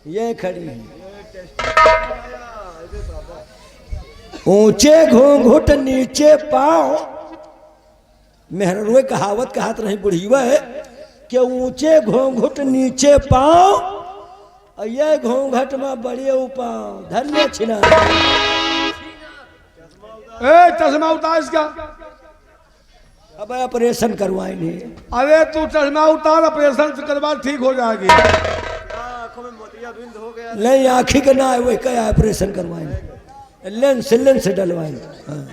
ये खड़ी है ऊंचे घूंघट नीचे पाँव, मेहरुए कहावत कहात रही बुढ़ीवा है कि ऊंचे घूंघट नीचे पाँव, ये घूंघट में बड़े पाँव। धन्य छिना। चश्मा उतार इसका। अब ऑपरेशन करवाएंगे। अरे तू चश्मा उतार, ऑपरेशन से करवा ठीक हो जाएगी। नहीं आँखी का ना है, वही क्या ऑपरेशन करवाएंगे, लेंस डलवाएंगे। हाँ।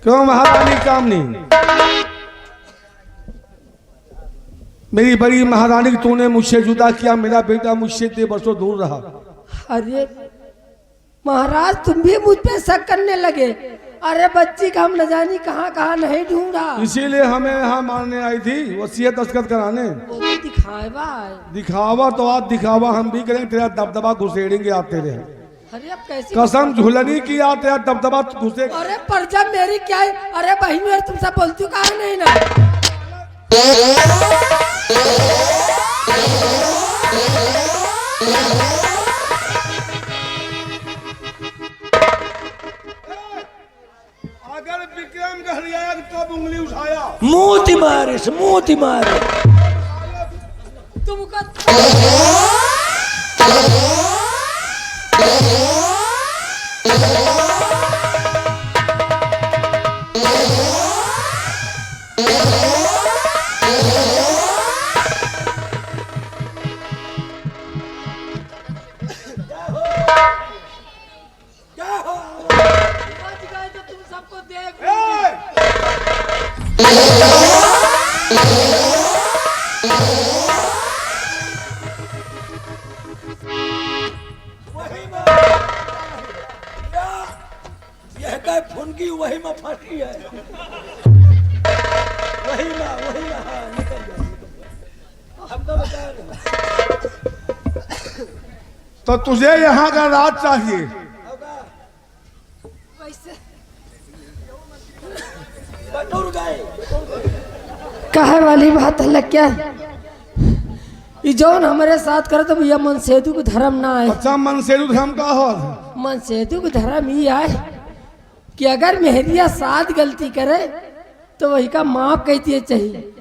क्यों महारानी कामनी, मेरी बड़ी महारानी, तूने मुझसे जुदा किया, मेरा बेटा मुझसे 3 वर्षों दूर रहा। अरे महाराज तुम भी मुझ पे शक करने लगे। अरे बच्ची का हम न जानी कहाँ कहाँ नहीं ढूंढा, इसीलिए हमें यहाँ मारने आई थी, वसीयत दस्तखत कराने। वो तो दिखावा है। दिखावा तो आज दिखावा हम भी करेंगे, तेरा दबदबा घुसेड़ेंगे आप तेरे। अरे अब कैसी कसम झुलनी की आ, तेरा दबदबा घुसे। अरे पर जब मेरी क्या है? अरे बहन यार तुम सब बोलती हो कहा नहीं ना। अगर विक्रम कह लिया तो उंगली उठाया, मोती मारे तुमको तुम सबको देख यह काय फुनकी वही में फंसी है, वही में हाँ, निकल जाए। हमको बता तो तुझे यहाँ का राज चाहिए। वैसे बटुर गए। कहे वाली बात है क्या ये जौन हमारे साथ करे तो भैया मन सेतु को धर्म ना है। अच्छा मन से धर्म का हो, मन सेतु को धर्म ही है कि अगर मेहरिया साथ गलती करे तो वही का माफ कहती है चाहिए।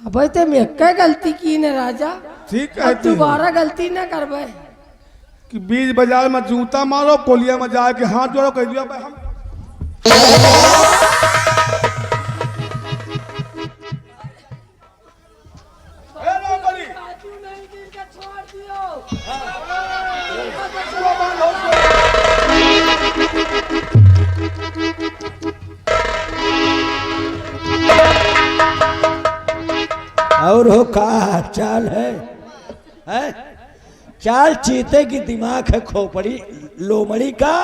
अब तो मैं क्या गलती की ने राजा, ठीक अब कहती है दोबारा गलती न करबे। कि बीच बाजार में जूता मारो, कोलिया में जाके हाथ जोड़ो, कह दिया भाई हम और हो का चाल है? चाल चीते की दिमाग है खोपड़ी लोमड़ी का,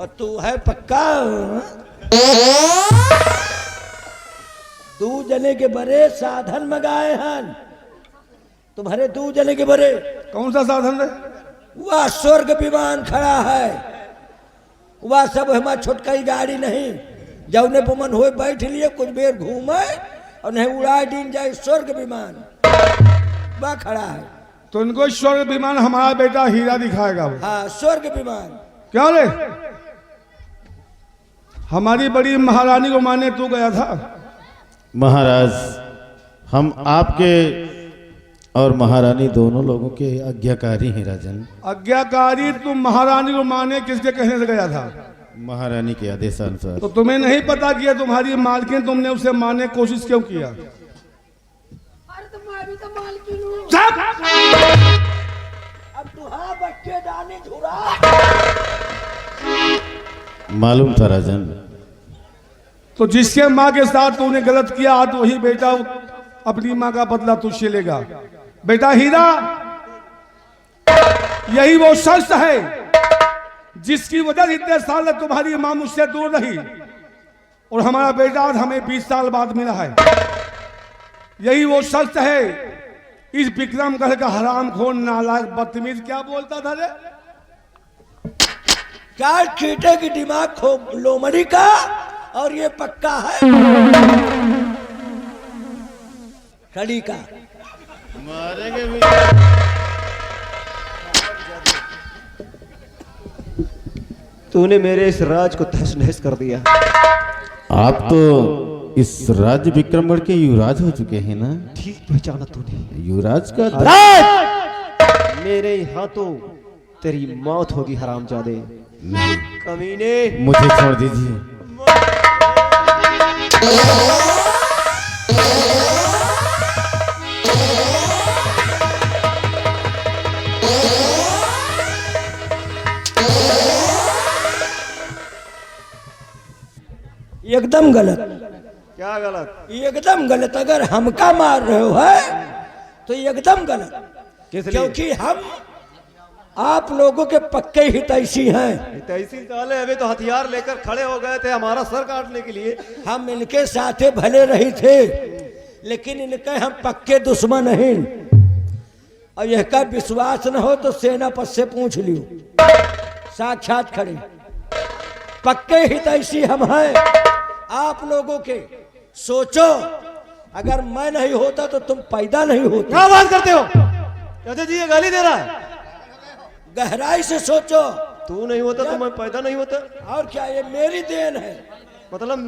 और तू है पक्का 2 जने के बड़े साधन मंगाए हैं तुम्हारे। 2 जने के बड़े कौन सा साधन है? वह स्वर्ग विमान खड़ा है, वह सब हमारा छोटका ही गाड़ी नहीं, जौने पुमन हो बैठ लिए कुछ देर घूमे और नहीं उड़ा दिन जाए स्वर्ग विमान वह खड़ा है। तो इनको स्वर्ग विमान हमारा बेटा हीरा दिखाएगा वो। हाँ स्वर्ग विमान। क्या रे, हमारी बड़ी महारानी को माने तू गया था? महाराज हम आपके और महारानी दोनों लोगों के आज्ञाकारी हैं राजन। आज्ञाकारी तुम महारानी को माने किसके कहने से गया था? महारानी के आदेशानुसार। तो तुम्हें नहीं पता कि तुम्हारी मालकिन, तुमने उसे मारने की कोशिश क्यों किया? अरे तो मैं भी तो मालकिन हूँ। अब तुहा बच्चे डाने झुरा। मालूम था राजन। तो जिसके माँ के साथ तूने गलत किया, आज वही बेटा अपनी माँ का बदला तुझसे लेगा। बेटा हीरा, यही वो शख्स है जिसकी वजह से इतने साल तुम्हारी माँ मुझसे दूर रही और हमारा बेटा आज हमें 20 साल बाद मिला है। यही वो शख्स है, इस विक्रमगढ़ का हरामखोर नालायक बदतमीज। क्या बोलता था रे? क्या चीटे की दिमाग खो लोमड़ी का, और ये पक्का है खड़ी का। मारेंगे भी। तूने मेरे इस राज को तहस नहस कर दिया। आप तो इस राज्य विक्रमगढ़ के युवराज हो चुके हैं ना? ठीक पहचाना तूने। युवराज का राज, मेरे यहाँ तो तेरी मौत होगी हरामजादे। कमीने, मुझे छोड़ दीजिए। एकदम गलत। क्या गलत? एकदम गलत। अगर हमका मार रहे हो है तो एकदम गलत। किस लिए? क्योंकि हम आप लोगों के पक्के हितैषी हैं। हितैषी साले अभी तो हथियार लेकर खड़े हो गए थे हमारा सर काटने के लिए। हम इनके साथे भले रही थे, लेकिन इनके हम पक्के दुश्मन हैं। और यह का विश्वास न हो तो सेनापति से पूछ लियो, साक्षात खड़े। पक्के हितैषी हम हैं आप लोगों के। सोचो, अगर मैं नहीं होता तो तुम पैदा नहीं होते। क्या बात करते हो? कहते जी ये गाली दे रहा है। गहराई से सोचो। तू नहीं होता तो मैं पैदा नहीं होता। और क्या, ये मेरी देन है। मतलब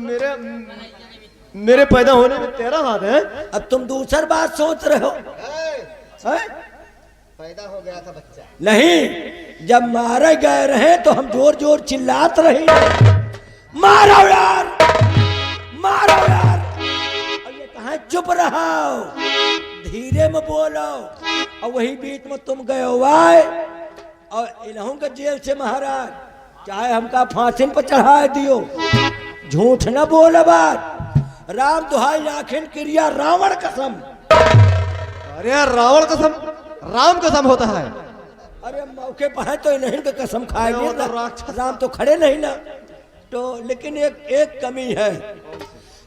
मेरे पैदा होने में तेरा हाथ है? अब तुम दूसरी बात सोच रहे हो। पैदा हो गया था बच्चा। नहीं, जब मारे गए रहे तो हम जोर जोर चिल्लाते रहे, मारो यार, मारो यार। और ये कहाँ चुप रहो, धीरे में बोलो। और वही बीच में तुम गए हो आए और इन्हों के जेल से महाराज चाहे हमका फांसी पर चढ़ा दियो। झूठ न बोलो बात। राम दुहाई आखिर क्रिया रावण कसम। अरे यार, रावण कसम राम कसम होता है। अरे मौके पर है तो इन्हीं का कसम खाएंगे ना। राम तो खड़े नहीं ना। तो लेकिन एक कमी है,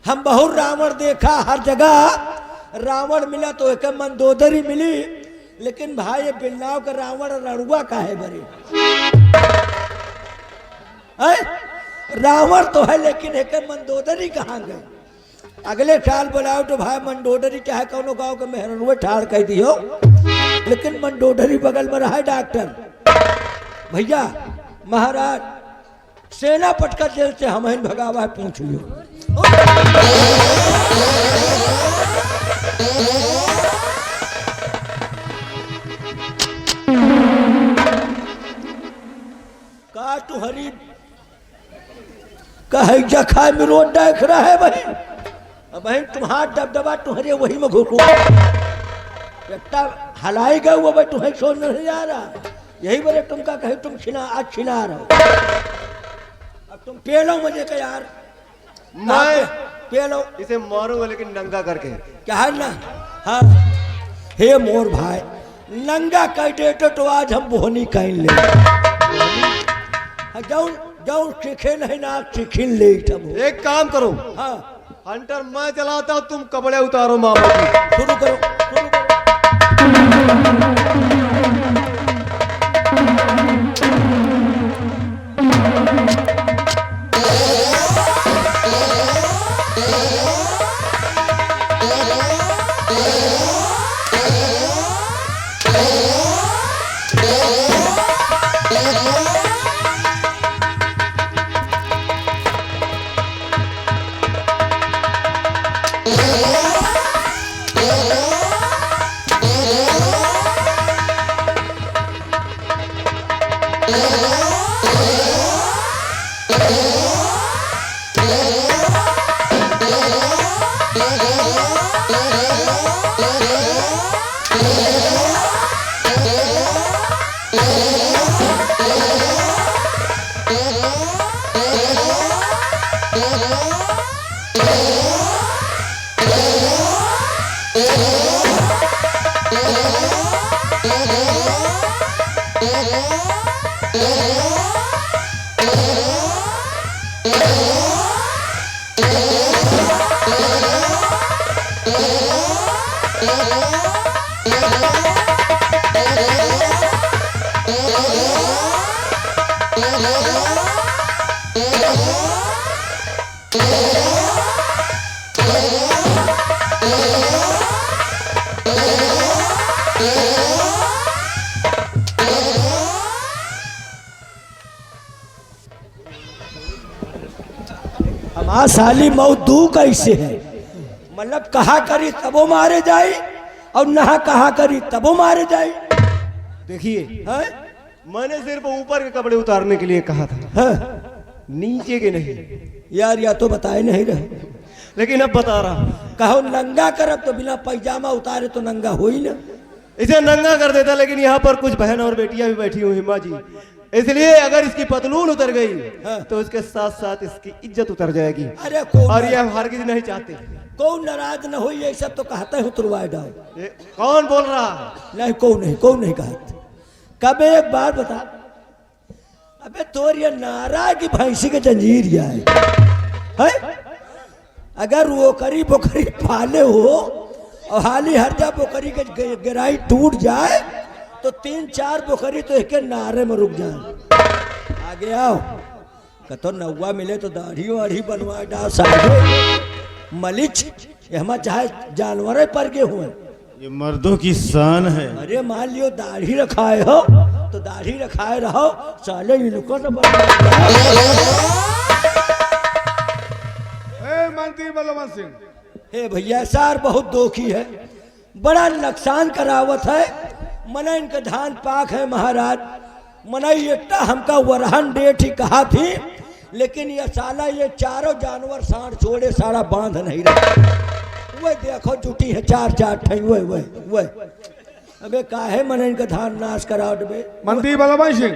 हम बहुत रावण देखा, हर जगह रावण मिला तो एक मंदोदरी मिली, लेकिन भाई ये बिल्लाव का रावण रणुआ का है बड़े रावण तो है, लेकिन एक मंदोदरी कहाँ गए? अगले साल बुलाओ तो भाई मंडोदरी चाहे कौनो गांव के मेहरनुए ठाड़ कह दियो, लेकिन मंडोदरी बगल में रहा डॉक्टर। भैया महाराज सेना पटका जेल से हम भगावा है, पूछ लियो। का तुहरी कहे जखा में रोड देख रहा है बहन। बहन तुम्हारा दबदबा तुम्हारे वही में घुटू बेटा हलाई गए वो भाई तुम्हें छोड़ नहीं जा रहा। यही बोले तुमका कहे तुम छिना आज छिना रहो। अब तुम पे लो मुझे का यार, मैं पे लो इसे मारूंगा लेकिन नंगा करके। क्या है ना? हाँ हे मोर भाई, नंगा कह दे तो आज हम बोहनी कह ले। जाऊं जाऊं सीखे नहीं ना सीखिन ले। एक काम करो, हाँ हंटर मैं चलाता हूँ, तुम कपड़े उतारो मामा की। शुरू करो, शुरू करो। हमार साली मऊ दू कैसे है, मतलब कहा करी तबो मारे जाई और नहा कहा करी तबो मारे जाई। देखिए, हैं? मैंने सिर्फ ऊपर के कपड़े उतारने के लिए कहा था, हैं? नीचे के नहीं। यार या तो बताए नहीं रहे, लेकिन अब बता रहा हूँ। कहो नंगा करब तो बिना पैजामा उतारे तो नंगा हो ही ना। इसे नंगा कर देता, लेकिन यहाँ पर कुछ बहन और बेटियां भी बैठी हुई माँ जी, इसलिए अगर इसकी पतलून उतर गई तो उसके साथ साथ इसकी इज्जत उतर जाएगी। अरे कौन और ये हम हरगिज नहीं चाहते। कौन नाराज न हो, ये सब तो कहते हैं उतरवाए डाल। ये कौन बोल रहा है? नहीं कौन नहीं कहते। कब एक बार बता, अबे तोर ये नारा की भैंसी के जंजीर है? अगर वो करी बोकरी पाले हो और हाली हर जा बोकरी के गिराई टूट जाए तो 3-4 बोकरी तो एक नारे में रुक जाए। आगे आओ, कतो नौवा मिले तो दाढ़ी वाढ़ी बनवा डाल साढ़े मलिच, हम चाहे जानवर पर के हुए। ये मर्दों की शान है। अरे मान लियो दाढ़ी रखाए हो तो दाढ़ी रखाए रहो, साले इनको तो मंत्री बलवंत सिंह, हे भैया सार बहुत दोखी है, बड़ा नुकसान करावत है। मना इनका धान पाक है महाराज, मना ये हमका वरहन डेट ही कहा थी, लेकिन ये साला ये चारों जानवर साढ़ छोड़े सारा बांध नहीं रहा। वह देखो जुटी है 4-4 ठई। वह अबे काहे मना इनका धान नाश कराओ बे। मंत्री बलवंत सिंह,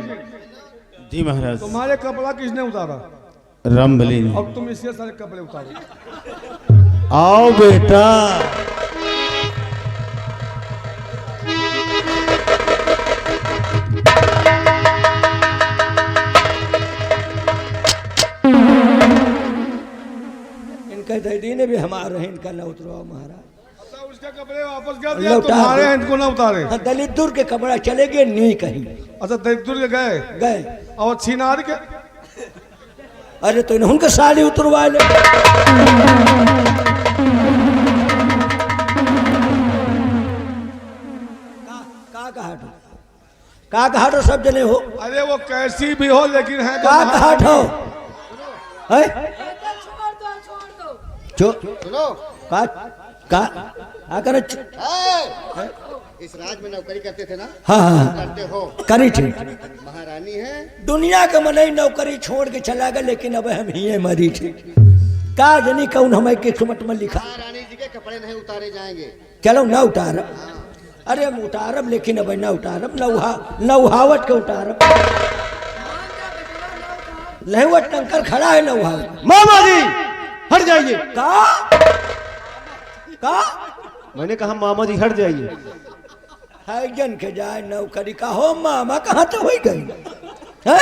जी महाराज। तुम्हारे कपड़ा किसने उतारा? रामबली ने। अब तुम इसके सारे कपड़े उतारो। आओ बेटा। इनका दीदी ने भी हमारे हैं, इनका न उतरवाओ महाराज। उसके कपड़े वापस कर दिया, तुम्हारे हैं इनको ना उतारे। हाँ, दलित दूर के कपड़ा चले गए नहीं कहीं। अच्छा दलितपुर के गए और छिनार के? अरे तो इन्हों के साड़ी उतरवा ले। का कहा सब जने हो? अरे वो कैसी भी हो लेकिन है का कहा सुनो, का करे? इस राज में नौकरी करते थे ना? हाँ करते हो। करी थी। महारानी है दुनिया का मनई नौकरी छोड़ के चला गया, लेकिन अब हम ही मरी थी। का जनी कौन हमारे किस्मत में लिखा? महारानी जी के कपड़े नहीं उतारे जाएंगे। चलो ना उतारब। अरे हम उतारब, लेकिन अब ना उतारब, नौहावट के उतारब। लहवट टंकर खड़ा है नौहावट। मामा जी हट जाइए। का मैंने कहा मामा जी हट जाइए। जन के जाए नौकरी का हो, मामा कहाँ तो हो गई है?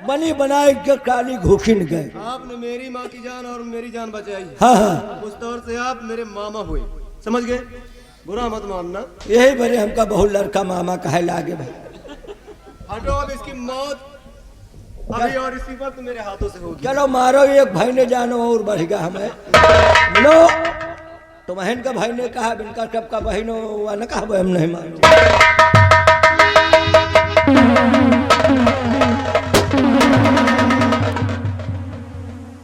बनी बनाए के काली घुसिन गए। आपने मेरी माँ की जान और मेरी जान बचाई। हाँ उस तौर से आप मेरे मामा हुए, समझ गए? बुरा मत मानना। यही बड़े हमका बहुत लड़का मामा कहे लागे भाई। हटो, अब इसकी मौत अभी और इसी वक्त मेरे हाथों से होगी। चलो मारो, एक भाई ने जानो और बढ़ेगा हमें। लो तो बहन का भाई ने कहा, बिनका कब का बहन हुआ न कहा, हम नहीं मानो।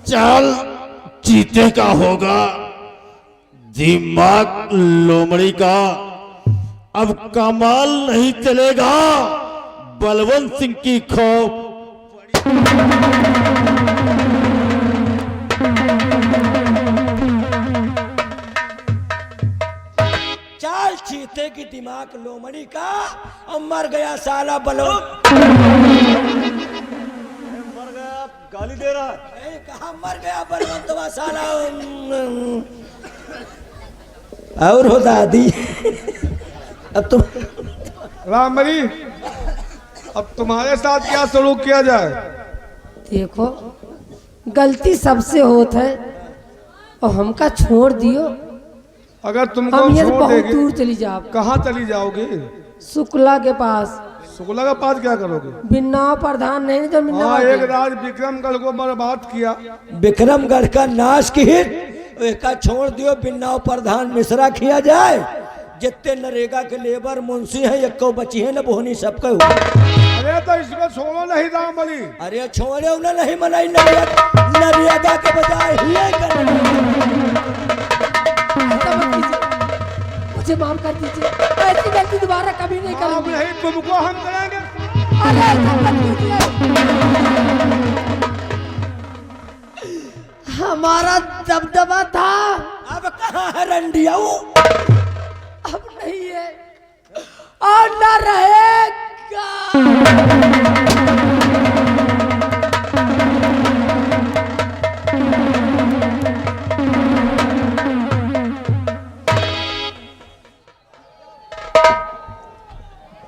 चल चीते का होगा, दिमाग लोमड़ी का अब कमाल नहीं चलेगा। बलवंत सिंह की खौफ लाल चीते की दिमाग लोमड़ी का और मर गया साला बलो। मर गया, गाली दे रहा है। कहा मर गया बलवंतवा साला। और हो दादी अब तुम रामबली, अब तुम्हारे साथ क्या सलूक किया जाए? देखो गलती सबसे होत है और हमका छोड़ दियो। अगर तुमको हम ये छोड़ बहुत देंगे, दूर चली जाओ। कहाँ चली जाओगे? शुक्ला के पास। शुक्ला का पास क्या करोगे? बिन्ना प्रधान नहीं तो बिन्ना हाँ, एक राज विक्रमगढ़ को बर्बाद किया। विक्रमगढ़ का नाश की का छोड़ दियो। बिन्नाव प्रधान मिश्रा किया जाए। जितने नरेगा के लेबर मुंशी हैं एक को बची है न बोहनी सबके। अरे तो इसको छोड़ो नहीं रामबली। अरे छोड़े उन्हें नहीं मनाई। नरेगा के बजाय ही मुझे माफ कर दीजिए, ऐसी गलती दोबारा कभी नहीं अब करूंगी। नहीं, तुमको हम करेंगे। अरे ऐसा मत कीजिए। हमारा दबदबा था, अब कहाँ है रंडियाऊ? अब नहीं है और न रहेगा।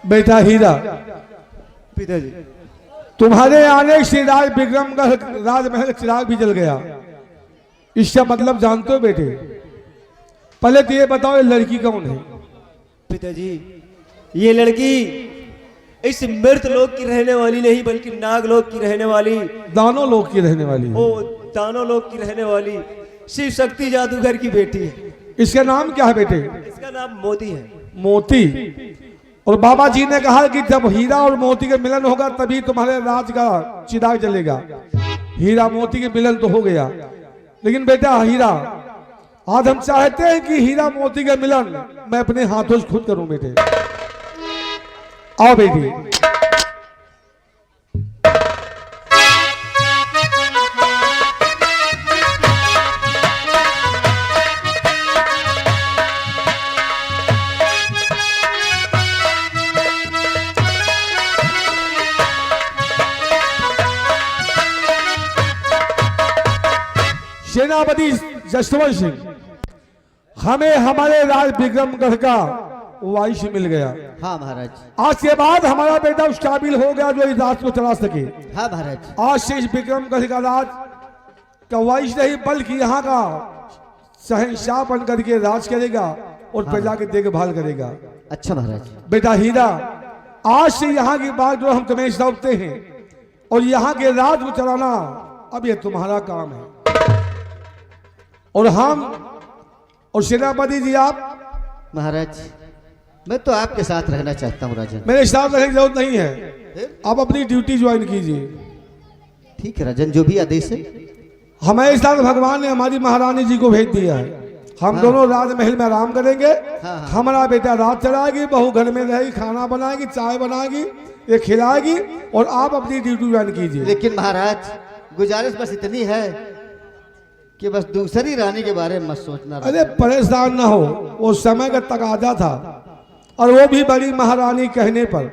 बेटा हीरा, पिताजी, तुम्हारे आने से राज विक्रमगढ़ राजमहल चिराग भी जल गया। इसका मतलब जानते हो बेटे? पहले तो ये बताओ, ये लड़की कौन है? पिताजी, ये लड़की इस मृत लोक की रहने वाली नहीं बल्कि नागलोक की रहने वाली, दानों लोग की रहने वाली है। ओ दानों लोक की रहने वाली शिव शक्ति जादूगर की बेटी है। इसका नाम क्या है बेटे? इसका नाम मोती है। मोती। और बाबा जी ने कहा कि जब हीरा और मोती का मिलन होगा तभी तुम्हारे राज का चिराग जलेगा। हीरा मोती के मिलन तो हो गया, लेकिन बेटा हीरा, आज हम चाहते हैं कि हीरा मोती का मिलन मैं अपने हाथों से खुद करूं। बेटे आओ बेटी। सेनापति जसवंत सिंह, हमें हमारे राज विक्रमगढ़ का वाइस मिल गया। हाँ महाराज। आज के बाद हमारा बेटा उस काबिल हो गया जो इस राज को चला सके। हाँ महाराज। आज से इस विक्रमगढ़ का राज का वाइस नहीं बल्कि यहाँ का शहंशाह बन करके राज करेगा और प्रजा की देखभाल करेगा। अच्छा महाराज। बेटा हीरा, आज से यहाँ की बात जो हम तुम्हें सौंपते हैं और यहाँ के राज को चलाना अब ये तुम्हारा काम है। और हम और सेनापति जी आप महाराज, मैं तो आपके साथ रहना चाहता हूँ राजन। मेरे साथ रहने की जरूरत नहीं है, आप अपनी ड्यूटी ज्वाइन कीजिए। ठीक है राजन, जो भी आदेश है। हमारे साथ भगवान ने हमारी महारानी जी को भेज दिया है। हम दोनों राजमहल में आराम करेंगे। हमारा बेटा राज चलाएगी, बहू घर में रहेगी, खाना बनाएगी, चाय बनाएगी, ये खिलाएगी और आप अपनी ड्यूटी ज्वाइन कीजिए। लेकिन महाराज, गुजारिश बस इतनी है कि बस दूसरी रानी के बारे में मत सोचना। अरे परेशान ना हो, वो समय का तकाजा था और वो भी बड़ी महारानी कहने पर,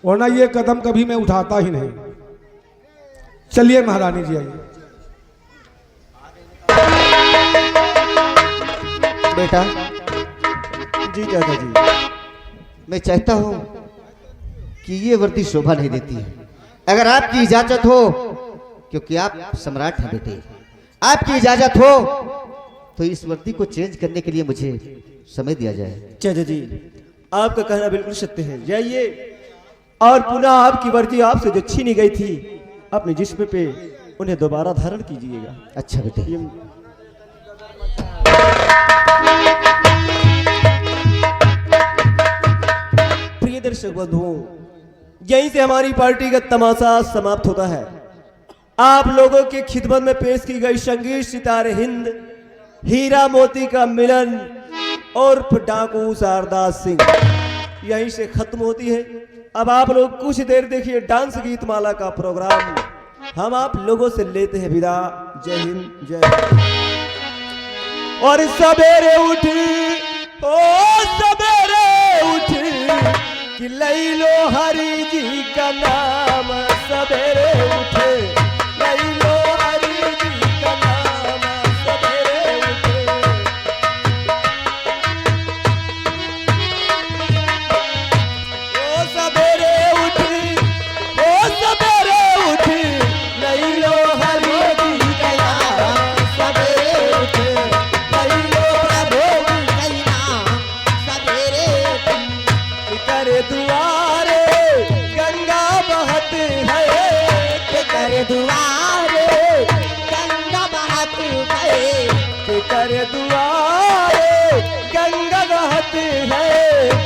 वरना ये कदम कभी मैं उठाता ही नहीं। चलिए महारानी जी आइए। बेटा जी चाचा जी, मैं चाहता हूं कि ये वर्दी शोभा नहीं देती है। अगर आपकी इजाजत हो, क्योंकि आप सम्राट हैं बेटे, आपकी इजाजत हो तो इस वर्दी को चेंज करने के लिए मुझे समय दिया जाए। चाचा जी, आपका कहना बिल्कुल सत्य है। जाइए और पुनः आपकी वर्दी आपसे जो छीनी गई थी अपने जिस्म पे उन्हें दोबारा धारण कीजिएगा। अच्छा बेटे। प्रिय दर्शक बंधुओं, यहीं से हमारी पार्टी का तमाशा समाप्त होता है। आप लोगों की खिदमत में पेश की गई संगीत सितारे हिंद, हीरा मोती का मिलन और डाकू शारदा सिंह यहीं से खत्म होती है। अब आप लोग कुछ देर देखिए डांस गीत माला का प्रोग्राम। हम आप लोगों से लेते हैं विदा। जय हिंद, जय। और सवेरे उठी ओ कि लई लो हरि जी का नाम सवेरे उठे, लई लो हरि जी का नाम सवेरे उठे। ओ सवेरे उठी, ओ सवेरे उठी, लई लो हरि जी का नाम सवेरे उठे, लई लो हरि जी का नाम सवेरे उठे। करे दुआरे गंगा बहत है, करे दुआरे गंगा बहत है, करे दुआरे गंगा बहत है।